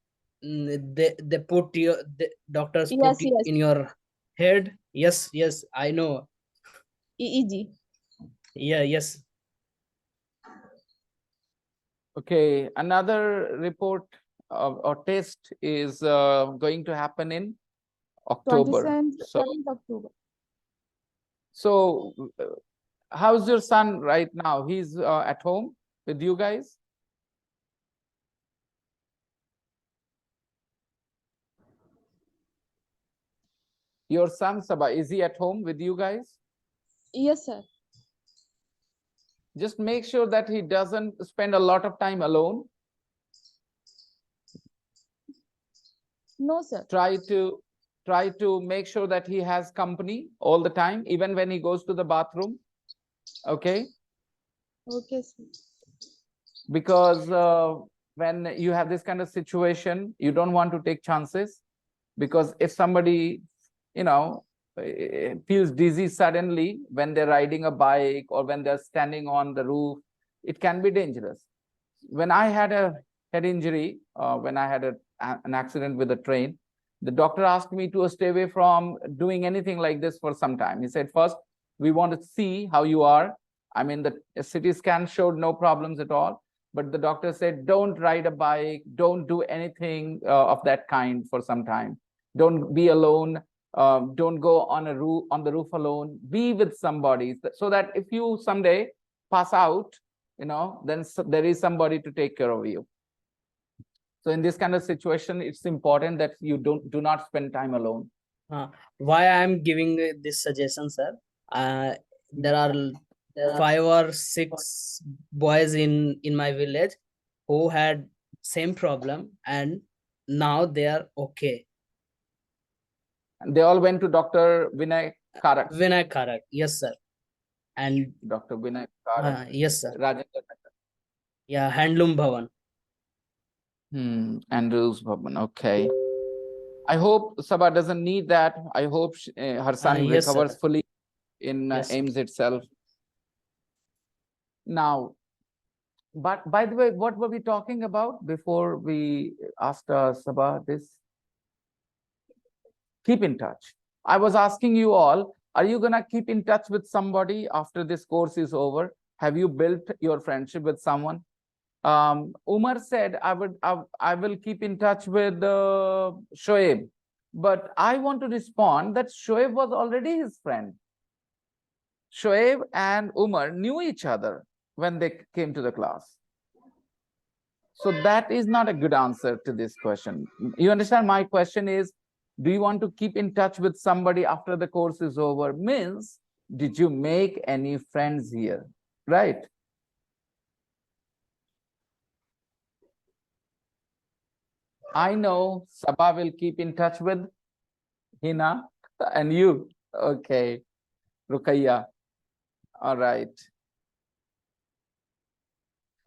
A: They put the doctors put
H: yes.
A: in your head. Yes, I know.
H: EEG.
B: Yeah, yes. Okay, another report or test is going to happen in October.
H: 27th October.
B: So how's your son right now? He's at home with you guys? Your son, Sabah, is he at home with you guys?
H: Yes, sir.
B: Just make sure that he doesn't spend a lot of time alone.
H: No, sir.
B: Try to Try to make sure that he has company all the time, even when he goes to the bathroom. Okay.
H: Okay, sir.
B: Because when you have this kind of situation, you don't want to take chances, because if somebody, you know, feels dizzy suddenly when they're riding a bike or when they're standing on the roof, it can be dangerous. When I had a head injury, when I had an accident with a train, the doctor asked me to stay away from doing anything like this for some time. He said, first, we want to see how you are. I mean, the CT scan showed no problems at all. But the doctor said, don't ride a bike, don't do anything of that kind for some time. Don't be alone. Don't go on the roof alone. Be with somebody, so that if you someday pass out, you know, then there is somebody to take care of you. So in this kind of situation, it's important that you do not spend time alone.
A: Why I'm giving this suggestion, sir? There are 5 or 6 boys in my village who had same problem, and now they are okay.
B: And they all went to Dr. Vinay Karak.
A: Vinay Karak, yes, sir. And
B: Dr. Vinay Karak.
A: Yes, sir.
B: Rajendra.
A: Yeah, Handloom Bhavan.
B: Andrews Bhavan. Okay. I hope Sabha doesn't need that. I hope her son
A: yes,
B: recovers
A: sir.
B: fully in
A: Yes,
B: AIMS itself. Now, but by the way, what were we talking about before we asked Sabha this? Keep in touch. I was asking you all, are you going to keep in touch with somebody after this course is over? Have you built your friendship with someone? Umar said, I will keep in touch with Shoaib. But I want to respond that Shoaib was already his friend. Shoaib and Umar knew each other when they came to the class. So that is not a good answer to this question. You understand? My question is, do you want to keep in touch with somebody after the course is over? Means, did you make any friends here? Right? I know Sabha will keep in touch with Hina and you. Okay. Rukaiya. All right.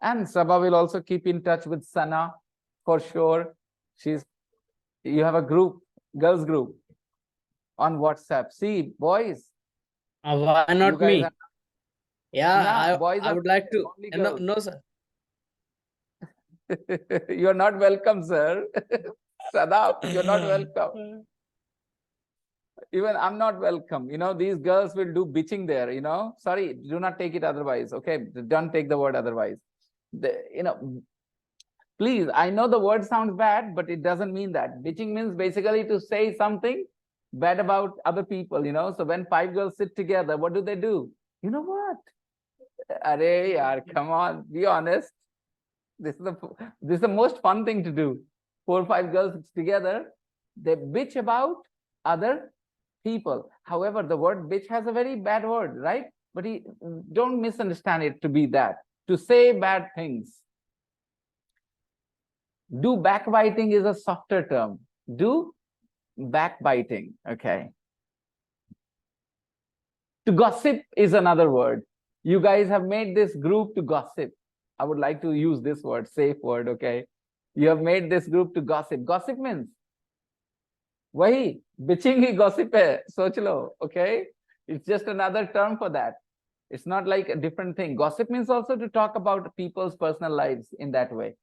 B: And Sabha will also keep in touch with Sana for sure. You have a group, girls group on WhatsApp. See, boys.
A: Why not me? Yeah,
B: boys
A: I would like to. No, sir.
B: You're not welcome, sir. Shut up. You're not welcome. Even I'm not welcome. You know, these girls will do bitching there, you know. Sorry, do not take it otherwise. Okay, don't take the word otherwise. Please, I know the word sounds bad, but it doesn't mean that. Bitching means basically to say something bad about other people, you know. So when 5 girls sit together, what do? You know what? Arey yaar, come on, be honest. This is the most fun thing to do. 4 or 5 girls together, they bitch about other people. However, the word bitch has a very bad word, right? But don't misunderstand it to be that. To say bad things. Do backbiting is a softer term. Do backbiting, okay. To gossip is another word. You guys have made this group to gossip. I would like to use this word, safe word, okay. You have made this group to gossip. Gossip means wahi bitching hi gossip hai, soch lo, okay. It's just another term for that. It's not like a different thing. Gossip means also to talk about people's personal lives in that way.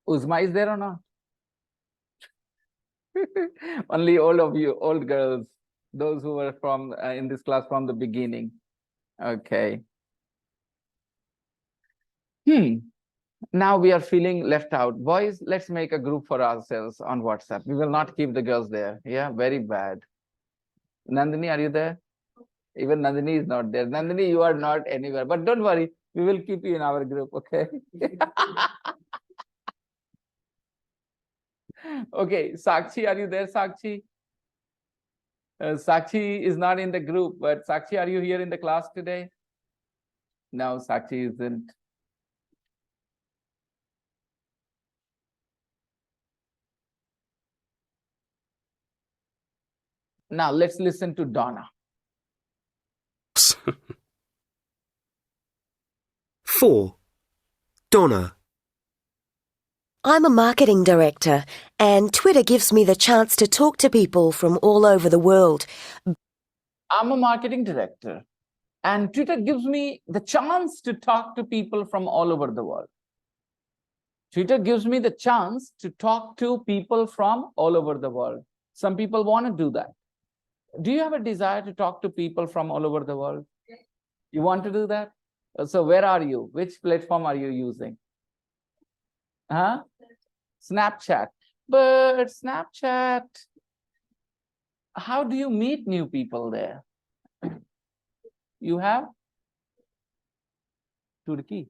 B: Uzma is there or not? Only all of you, old girls, those who were from in this class from the beginning. Okay. Now we are feeling left out. Boys, let's make a group for ourselves on WhatsApp. We will not keep the girls there. Yeah, very bad. Nandini, are you there? Even Nandini is not there. Nandini, you are not anywhere. But don't worry, we will keep you in our group, okay? Okay, Sakshi, are you there, Sakshi? Sakshi is not in the group, but Sakshi, are you here in the class today? No, Sakshi isn't. Now let's listen to Donna.
D: 4. Donna.
C: I'm a marketing director, and Twitter gives me the chance to talk to people from all over the world.
B: I'm a marketing director, and Twitter gives me the chance to talk to people from all over the world. Twitter gives me the chance to talk to people from all over the world. Some people want to do that. Do you have a desire to talk to people from all over the world? You want to do that? So where are you? Which platform are you using? Huh? Snapchat. But Snapchat, how do you meet new people there? You have Turkey.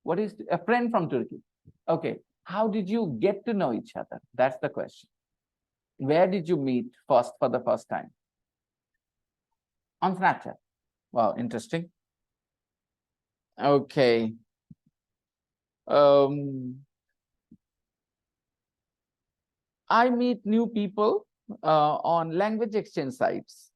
B: What is a friend from Turkey? Okay. How did you get to know each other? That's the question. Where did you meet for the first time? On Snapchat. Wow, interesting. Okay. I meet new people on language exchange sites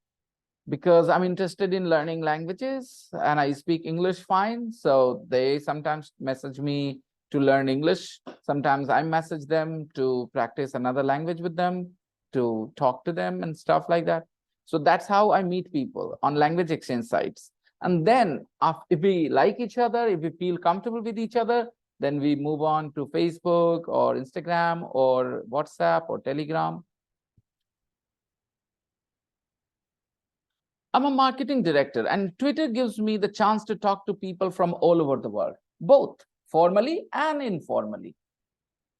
B: because I'm interested in learning languages and I speak English fine. So they sometimes message me to learn English. Sometimes I message them to practice another language with them, to talk to them and stuff like that. So that's how I meet people on language exchange sites. And then if we like each other, if we feel comfortable with each other, then we move on to Facebook or Instagram or WhatsApp or Telegram. I'm a marketing director, and Twitter gives me the chance to talk to people from all over the world, both formally and informally.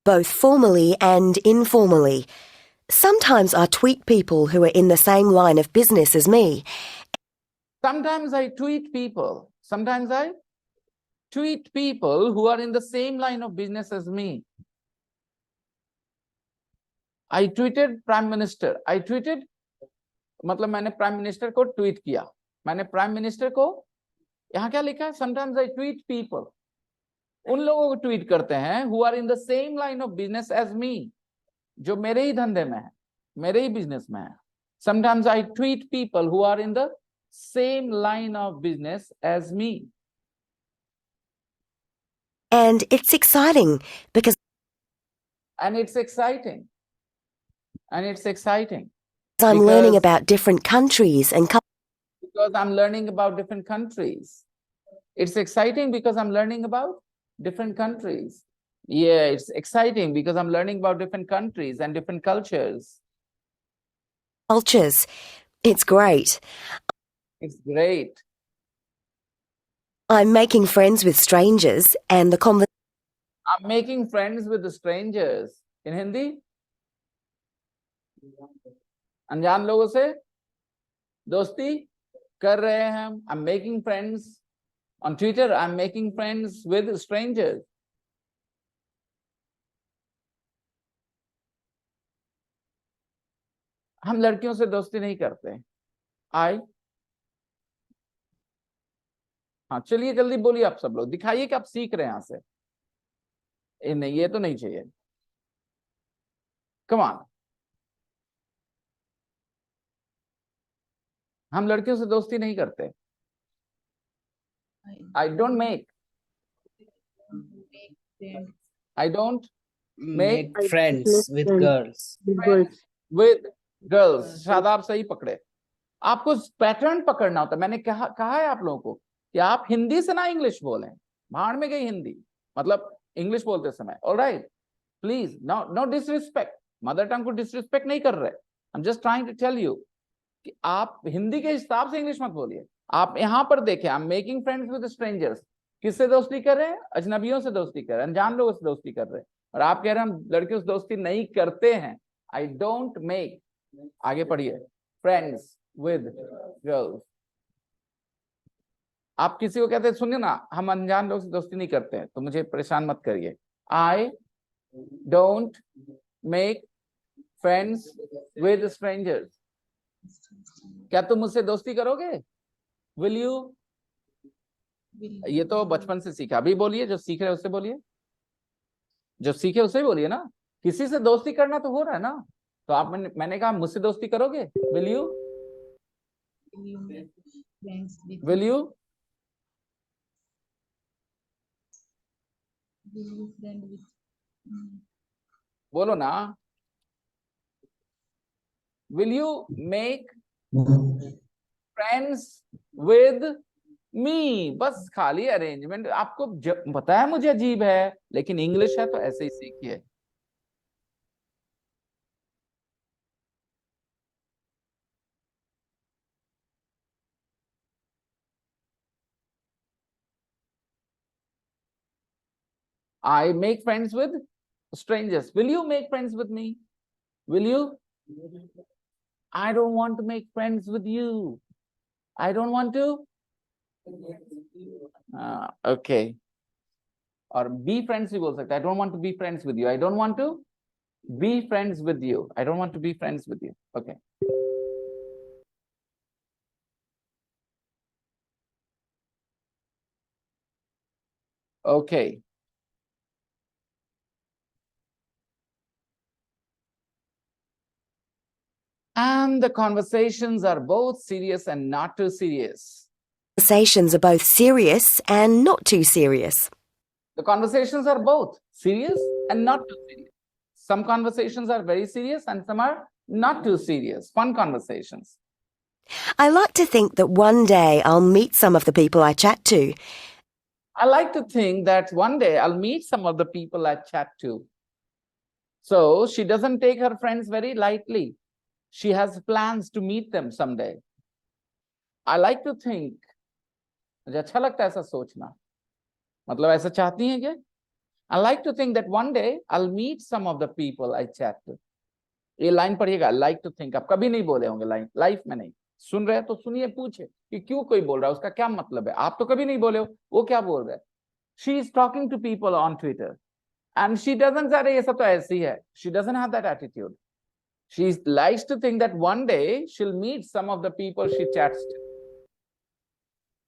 C: Both formally and informally. Sometimes I tweet people who are in the same line of business as me.
B: Sometimes I tweet people. Sometimes I tweet people who are in the same line of business as me. I tweeted Prime Minister. I tweeted, मतलब मैंने Prime Minister को tweet किया. मैंने Prime Minister को, यहाँ क्या लिखा है? Sometimes I tweet people. उन लोगों को ट्वीट करते हैं who are in the same line of business as me, जो मेरे ही धंधे में है, मेरे ही बिजनेस में है. Sometimes I tweet people who are in the same line of business as me.
C: And it's exciting because
B: And it's exciting. And it's exciting.
C: I'm learning about different countries and
B: because I'm learning about different countries. It's exciting because I'm learning about different countries. Yeah, it's exciting because I'm learning about different countries and different cultures.
C: cultures. It's great.
B: It's great.
C: I'm making friends with strangers and the
B: I'm making friends with the strangers. In Hindi? अनजान लोगों से दोस्ती कर रहे हैं हम. I'm making friends on Twitter. I'm making friends with strangers. हम लड़कियों से दोस्ती नहीं करते. हाँ, चलिए जल्दी बोलिए आप सब लोग, दिखाइए कि आप सीख रहे हैं यहाँ से. नहीं, ये तो नहीं चाहिए. Come on. हम लड़कियों से दोस्ती नहीं करते. I don't make
A: friends with girls.
B: with girls. शायद आप सही पकड़े. आपको पैटर्न पकड़ना होता है. मैंने कहा है आप लोगों को कि आप हिंदी से ना इंग्लिश बोलें. भाड़ में गई हिंदी, मतलब इंग्लिश बोलते समय. Alright, please no disrespect. Mother tongue को डिसरिस्पेक्ट नहीं कर रहे. I am just trying to tell you कि आप हिंदी के हिसाब से इंग्लिश मत बोलिए. आप यहां पर देखें, I am making friends with strangers. किससे दोस्ती कर रहे हैं? अजनबियों से दोस्ती कर रहे हैं, अनजान लोगों से दोस्ती कर रहे हैं. और आप कह रहे हैं हम लड़कियों से दोस्ती नहीं करते हैं. I don't make. आगे पढ़िए. Friends with girls. आप किसी को कहते हैं सुनिए ना, हम अनजान लोगों से दोस्ती नहीं करते हैं, तो मुझे परेशान मत करिए. I don't make friends with strangers. क्या तुम मुझसे दोस्ती करोगे? Will you? ये तो बचपन से सीखा. अभी बोलिए, जो सीख रहे उससे बोलिए. जो सीखे उससे बोलिए ना. किसी से दोस्ती करना तो हो रहा है ना. तो आप मैंने कहा मुझसे दोस्ती करोगे? Will you? Will you? बोलो ना. Will you make friends with me? बस खाली अरेंजमेंट. आपको पता है मुझे अजीब है, लेकिन इंग्लिश है तो ऐसे ही सीखिए. I make friends with strangers. Will you make friends with me? Will you? I don't want to make friends with you. I don't want to. Okay. Or be friends भी बोल सकते. I don't want to be friends with you. I don't want to be friends with you. I don't want to be friends with you. Okay. Okay. And the conversations are both serious and not too serious.
D: Conversations are both serious and not too serious.
B: The conversations are both serious and not too serious. Some conversations are very serious and some are not too serious. Fun conversations.
D: I like to think that one day I'll meet some of the people I chat to.
B: I like to think that one day I'll meet some of the people I chat to. So she doesn't take her friends very lightly. She has plans to meet them someday. I like to think, मुझे अच्छा लगता है ऐसा सोचना. मतलब ऐसा चाहती हैं क्या? I like to think that one day I'll meet some of the people I chat to. ये लाइन पढ़िएगा, like to think. आप कभी नहीं बोले होंगे लाइन, लाइफ में नहीं. सुन रहे हैं तो सुनिए, पूछे कि क्यों कोई बोल रहा है, उसका क्या मतलब है. आप तो कभी नहीं बोले हो, वो क्या बोल रहा है. She is talking to people on Twitter and she doesn't say ये सब तो ऐसी है. She doesn't have that attitude. She likes to think that one day she'll meet some of the people she chats to.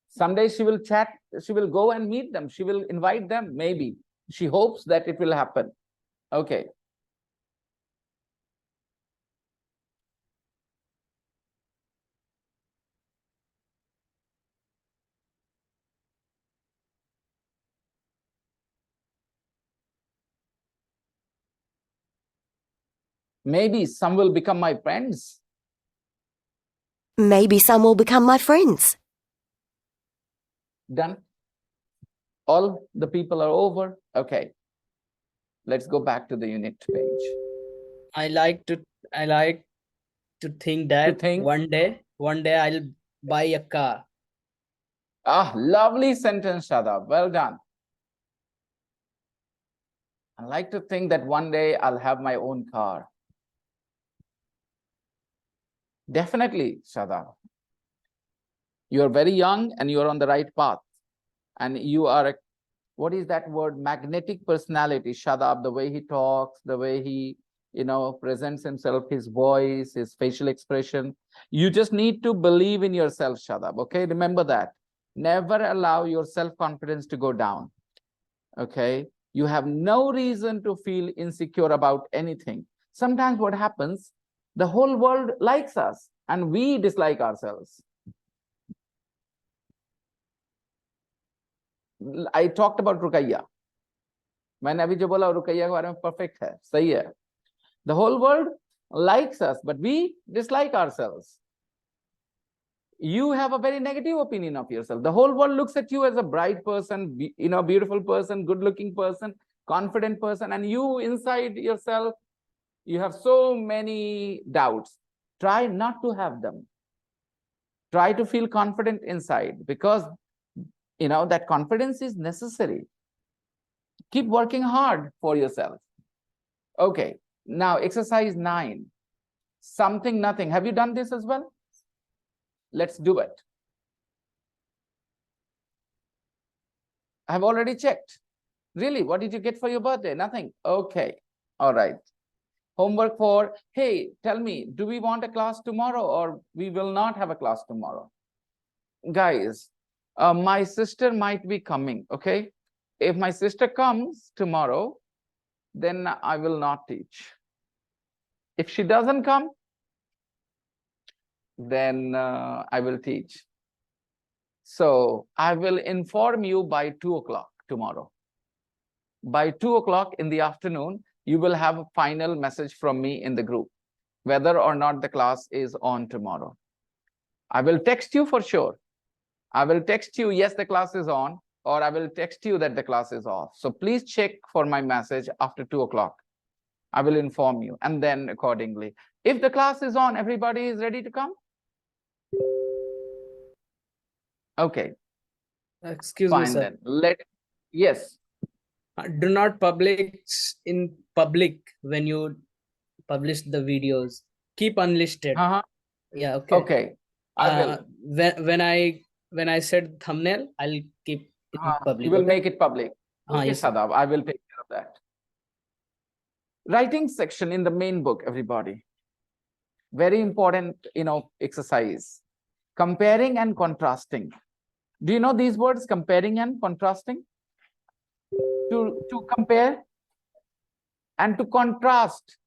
B: Someday she will chat, she will go and meet them. She will invite them, maybe. She hopes that it will happen. Okay. Maybe some will become my friends.
D: Maybe some will become my friends.
B: Done. All the people are over. Okay. Let's go back to the unit page.
A: I like to think that one day I'll buy a car.
B: Ah, lovely sentence, Shadab. Well done. I like to think that one day I'll have my own car. Definitely, Shadab. You are very young and you are on the right path. And you are, what is that word? Magnetic personality, Shadab, the way he talks, the way he, presents himself, his voice, his facial expression. You just need to believe in yourself, Shadab. Okay, remember that. Never allow your self-confidence to go down. Okay, you have no reason to feel insecure about anything. Sometimes what happens, the whole world likes us and we dislike ourselves. I talked about Ruqayya. मैंने अभी जो बोला रुकैया के बारे में perfect है, सही है. The whole world likes us, but we dislike ourselves. You have a very negative opinion of yourself. The whole world looks at you as a bright person, beautiful person, good-looking person, confident person, and you inside yourself, you have so many doubts. Try not to have them. Try to feel confident inside, because that confidence is necessary. Keep working hard for yourself. Okay, now exercise 9. Something, nothing. Have you done this as well? Let's do it. I've already checked. Really, what did you get for your birthday? Nothing. Okay, all right. Homework for, hey, tell me, do we want a class tomorrow or we will not have a class tomorrow? Guys, my sister might be coming, okay? If my sister comes tomorrow, then I will not teach. If she doesn't come, then I will teach. So I will inform you by 2 o'clock tomorrow. By 2 o'clock in the afternoon, you will have a final message from me in the group, whether or not the class is on tomorrow. I will text you for sure. I will text you, yes, the class is on, or I will text you that the class is off. So please check for my message after 2 o'clock. I will inform you, and then accordingly. If the class is on, everybody is ready to come? Okay.
A: Excuse me,
B: Fine
A: sir.
B: then. Yes.
A: Do not publish in public when you publish the videos. Keep unlisted. Yeah, okay.
B: Okay. I will.
A: When I said thumbnail, I'll keep it public.
B: You will
A: okay?
B: make it public. Okay,
A: yes, sir.
B: Sadab, I will take care of that. Writing section in the main book, everybody. Very important, exercise. Comparing and contrasting. Do you know these words, comparing and contrasting? To compare and to contrast.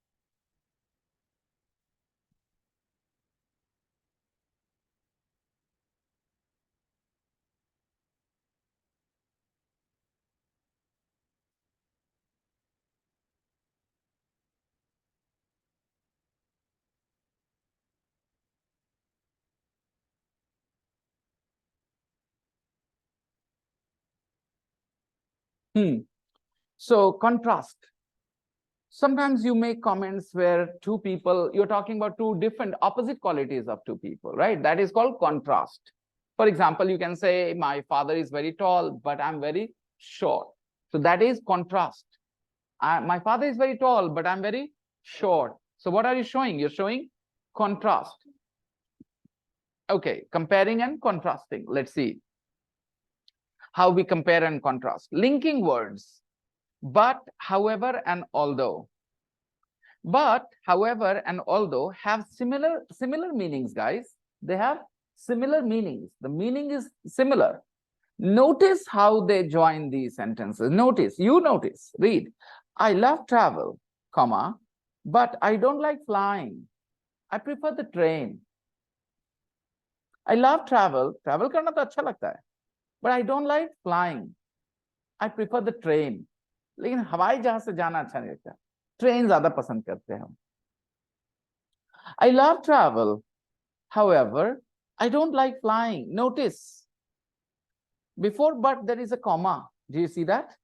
B: So contrast. Sometimes you make comments where two people, you're talking about two different opposite qualities of two people, right? That is called contrast. For example, you can say, my father is very tall, but I'm very short. So that is contrast. My father is very tall, but I'm very short. So what are you showing? You're showing contrast. Okay, comparing and contrasting. Let's see how we compare and contrast. Linking words. But, however, and although. But, however, and although have similar meanings, guys. They have similar meanings. The meaning is similar. Notice how they join these sentences. Notice, read. I love travel, comma, but I don't like flying. I prefer the train. I love travel. Travel करना तो अच्छा लगता है. But I don't like flying. I prefer the train. लेकिन हवाई जहाज से जाना अच्छा नहीं लगता. ट्रेन ज्यादा पसंद करते हैं हम. I love travel. However, I don't like flying. Notice, before but there is a comma. Do you see that?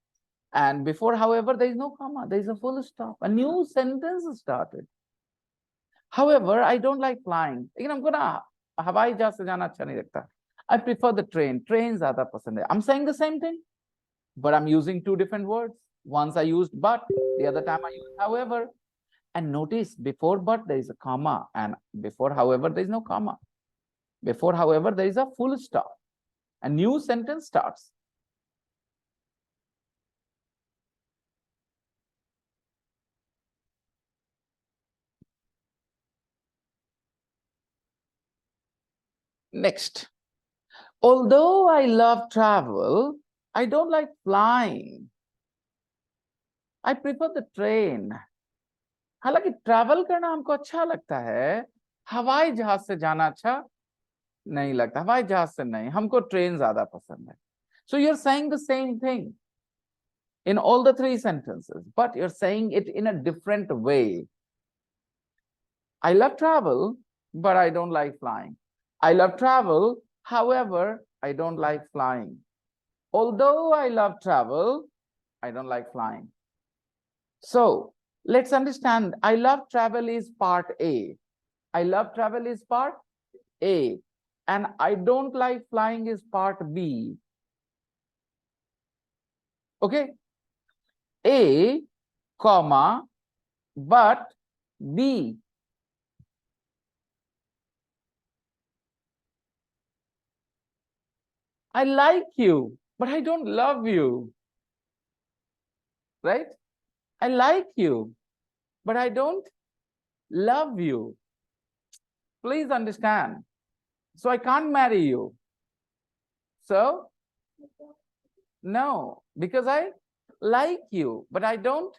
B: And before, however, there is no comma. There is a full stop. A new sentence is started. However, I don't like flying. लेकिन हमको ना हवाई जहाज से जाना अच्छा नहीं लगता. I prefer the train. Train ज्यादा पसंद है. I'm saying the same thing, but I'm using two different words. Once I used but, the other time I used however. And notice, before but there is a comma, and before however there is no comma. Before however there is a full stop. A new sentence starts. Next. Although I love travel, I don't like flying. I prefer the train. हालांकि travel करना हमको अच्छा लगता है, हवाई जहाज से जाना अच्छा नहीं लगता. हवाई जहाज से नहीं, हमको ट्रेन ज्यादा पसंद है. So you're saying the same thing in all the three sentences, but you're saying it in a different way. I love travel, but I don't like flying. I love travel, however, I don't like flying. Although I love travel, I don't like flying. So let's understand, I love travel is part A. I love travel is part A. And I don't like flying is part B. Okay? A, comma, but B. I like you, but I don't love you. Right? I like you, but I don't love you. Please understand. So I can't marry you. So, no, because I like you, but I don't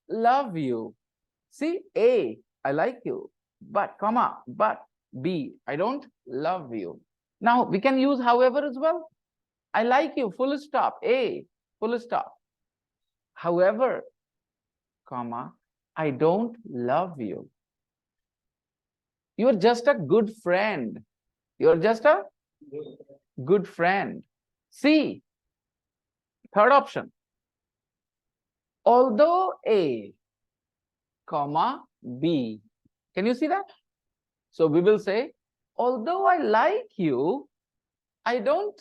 B: love you. See, A, I like you, but, comma, but, B, I don't love you. Now, we can use however as well. I like you, full stop, A, full stop. However, comma, I don't love you. You're just a good friend. You're just a good friend. C, third option. Although A, comma, B. Can you see that? So we will say, although I like you, I don't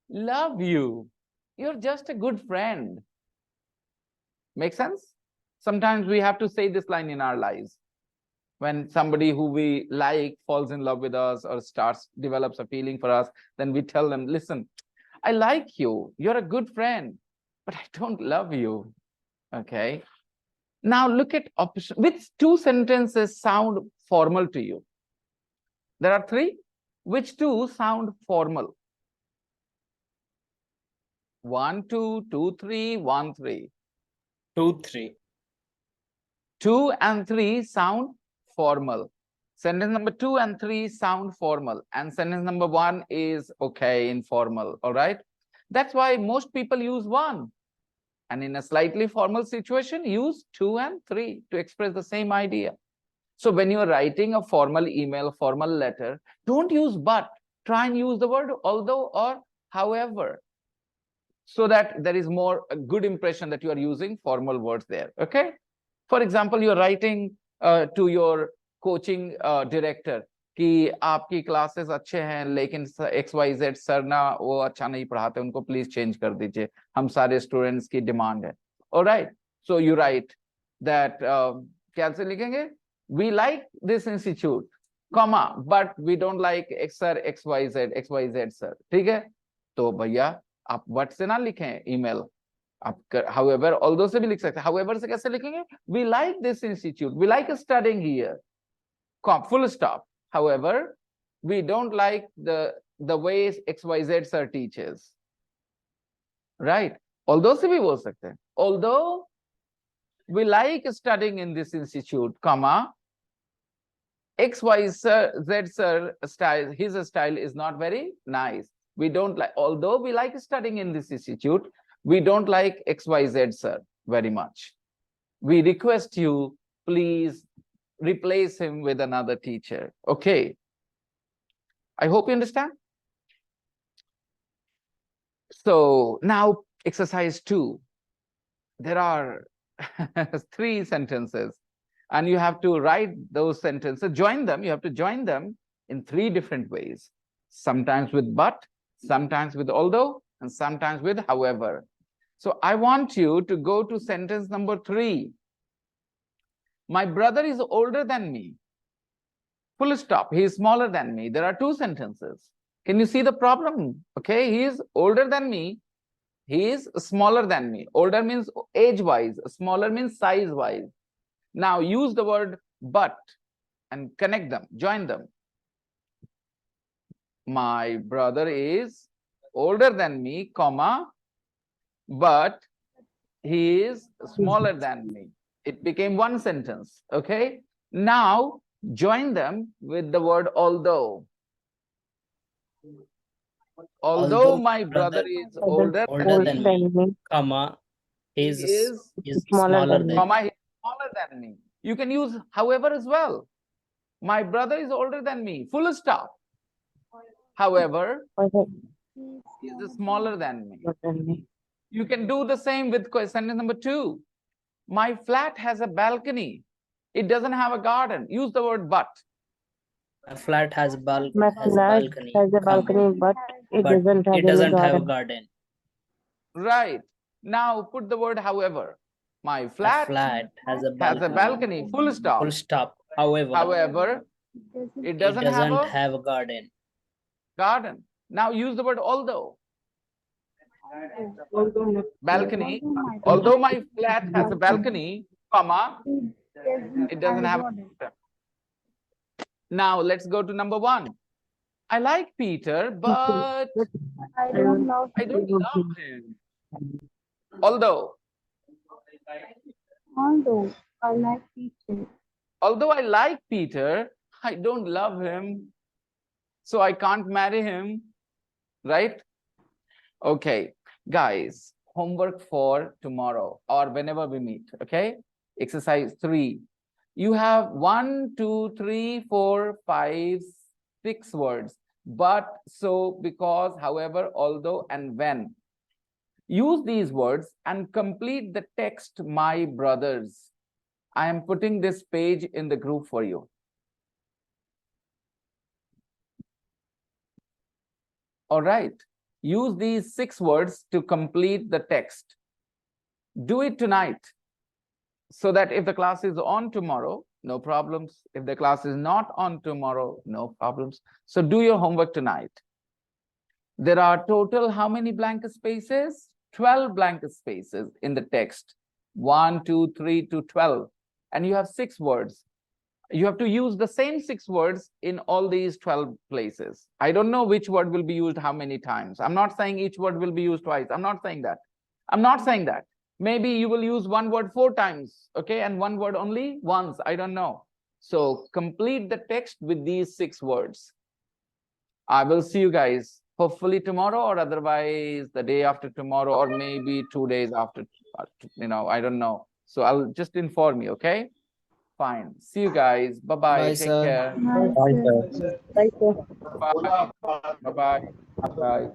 B: love you. You're just a good friend. Make sense? Sometimes we have to say this line in our lives. When somebody who we like falls in love with us or develops a feeling for us, then we tell them, listen, I like you. You're a good friend, but I don't love you. Okay. Now look at option. Which two sentences sound formal to you? There are three. Which two sound formal? 1, 2, 2, 3, 1, 3.
A: 2, 3.
B: 2 and 3 sound formal. Sentence number 2 and 3 sound formal. And sentence number 1 is okay, informal. All right. That's why most people use 1. And in a slightly formal situation, use 2 and 3 to express the same idea. So when you're writing a formal email, formal letter, don't use but. Try and use the word although or however, so that there is more a good impression that you are using formal words there. Okay. For example, you're writing to your coaching director कि आपकी classes अच्छे हैं लेकिन XYZ sir ना वो अच्छा नहीं पढ़ाते, उनको प्लीज चेंज कर दीजिए, हम सारे स्टूडेंट्स की डिमांड है. Alright, so you write that, कैसे लिखेंगे? We like this institute, comma, but we don't like sir XYZ sir. ठीक है, तो भैया आप बट से ना लिखें ईमेल, आप however although से भी लिख सकते हैं. however से कैसे लिखेंगे? We like this institute, we like studying here, full stop. However, we don't like the ways XYZ sir teaches. Right? Although से भी बोल सकते हैं. Although we like studying in this institute, comma, XYZ sir style, his style is not very nice. We don't like, although we like studying in this institute, we don't like XYZ sir very much. We request you, please replace him with another teacher. Okay. I hope you understand. So now exercise 2. There are 3 sentences and you have to write those sentences, join them. You have to join them in 3 different ways. Sometimes with but, sometimes with although, and sometimes with however. So I want you to go to sentence number 3. My brother is older than me. Full stop. He is smaller than me. There are 2 sentences. Can you see the problem? Okay, he is older than me. He is smaller than me. Older means age-wise. Smaller means size-wise. Now use the word but and connect them. Join them. My brother is older than me, comma, but he is smaller than me. It became 1 sentence. Okay. Now join them with the word although. Although my brother is older
A: than me, comma, he is smaller than me.
B: Comma, he is smaller than me. You can use however as well. My brother is older than me. Full stop. However, he is smaller than me. You can do the same with sentence number 2. My flat has a balcony. It doesn't have a garden. Use the word but.
A: My flat has a balcony.
F: but it doesn't have
A: a garden.
B: Right. Now put the word however. My flat
A: has a
B: balcony. Full stop.
A: Full stop. However,
B: it doesn't
A: have a garden.
B: Now use the word although. Balcony. Although my flat has a balcony, comma, it doesn't have a garden. Now let's go to number 1. I like Peter, but
F: I don't love
B: him. Although
F: I like Peter.
B: Although I like Peter, I don't love him, so I can't marry him, right? Okay, guys, homework for tomorrow or whenever we meet, okay? Exercise 3. You have 1, 2, 3, 4, 5, 6 words. But, so, because, however, although, and when. Use these words and complete the text, my brothers. I am putting this page in the group for you. All right. Use these 6 words to complete the text. Do it tonight, so that if the class is on tomorrow, no problems. If the class is not on tomorrow, no problems. So do your homework tonight. There are total how many blank spaces? 12 blank spaces in the text. 1, 2, 3 to 12. And you have 6 words. You have to use the same 6 words in all these 12 places. I don't know which word will be used how many times. I'm not saying each word will be used twice. I'm not saying that. I'm not saying that. Maybe you will use one word 4 times, okay, and one word only once. I don't know. So complete the text with these 6 words. I will see you guys hopefully tomorrow, or otherwise the day after tomorrow, or maybe 2 days after, I don't know. So I'll just inform you, okay? Fine. See you guys. Bye-bye.
A: Bye,
B: Take
A: sir.
B: care.
F: Bye, sir.
B: Bye. Bye-bye. Bye-bye.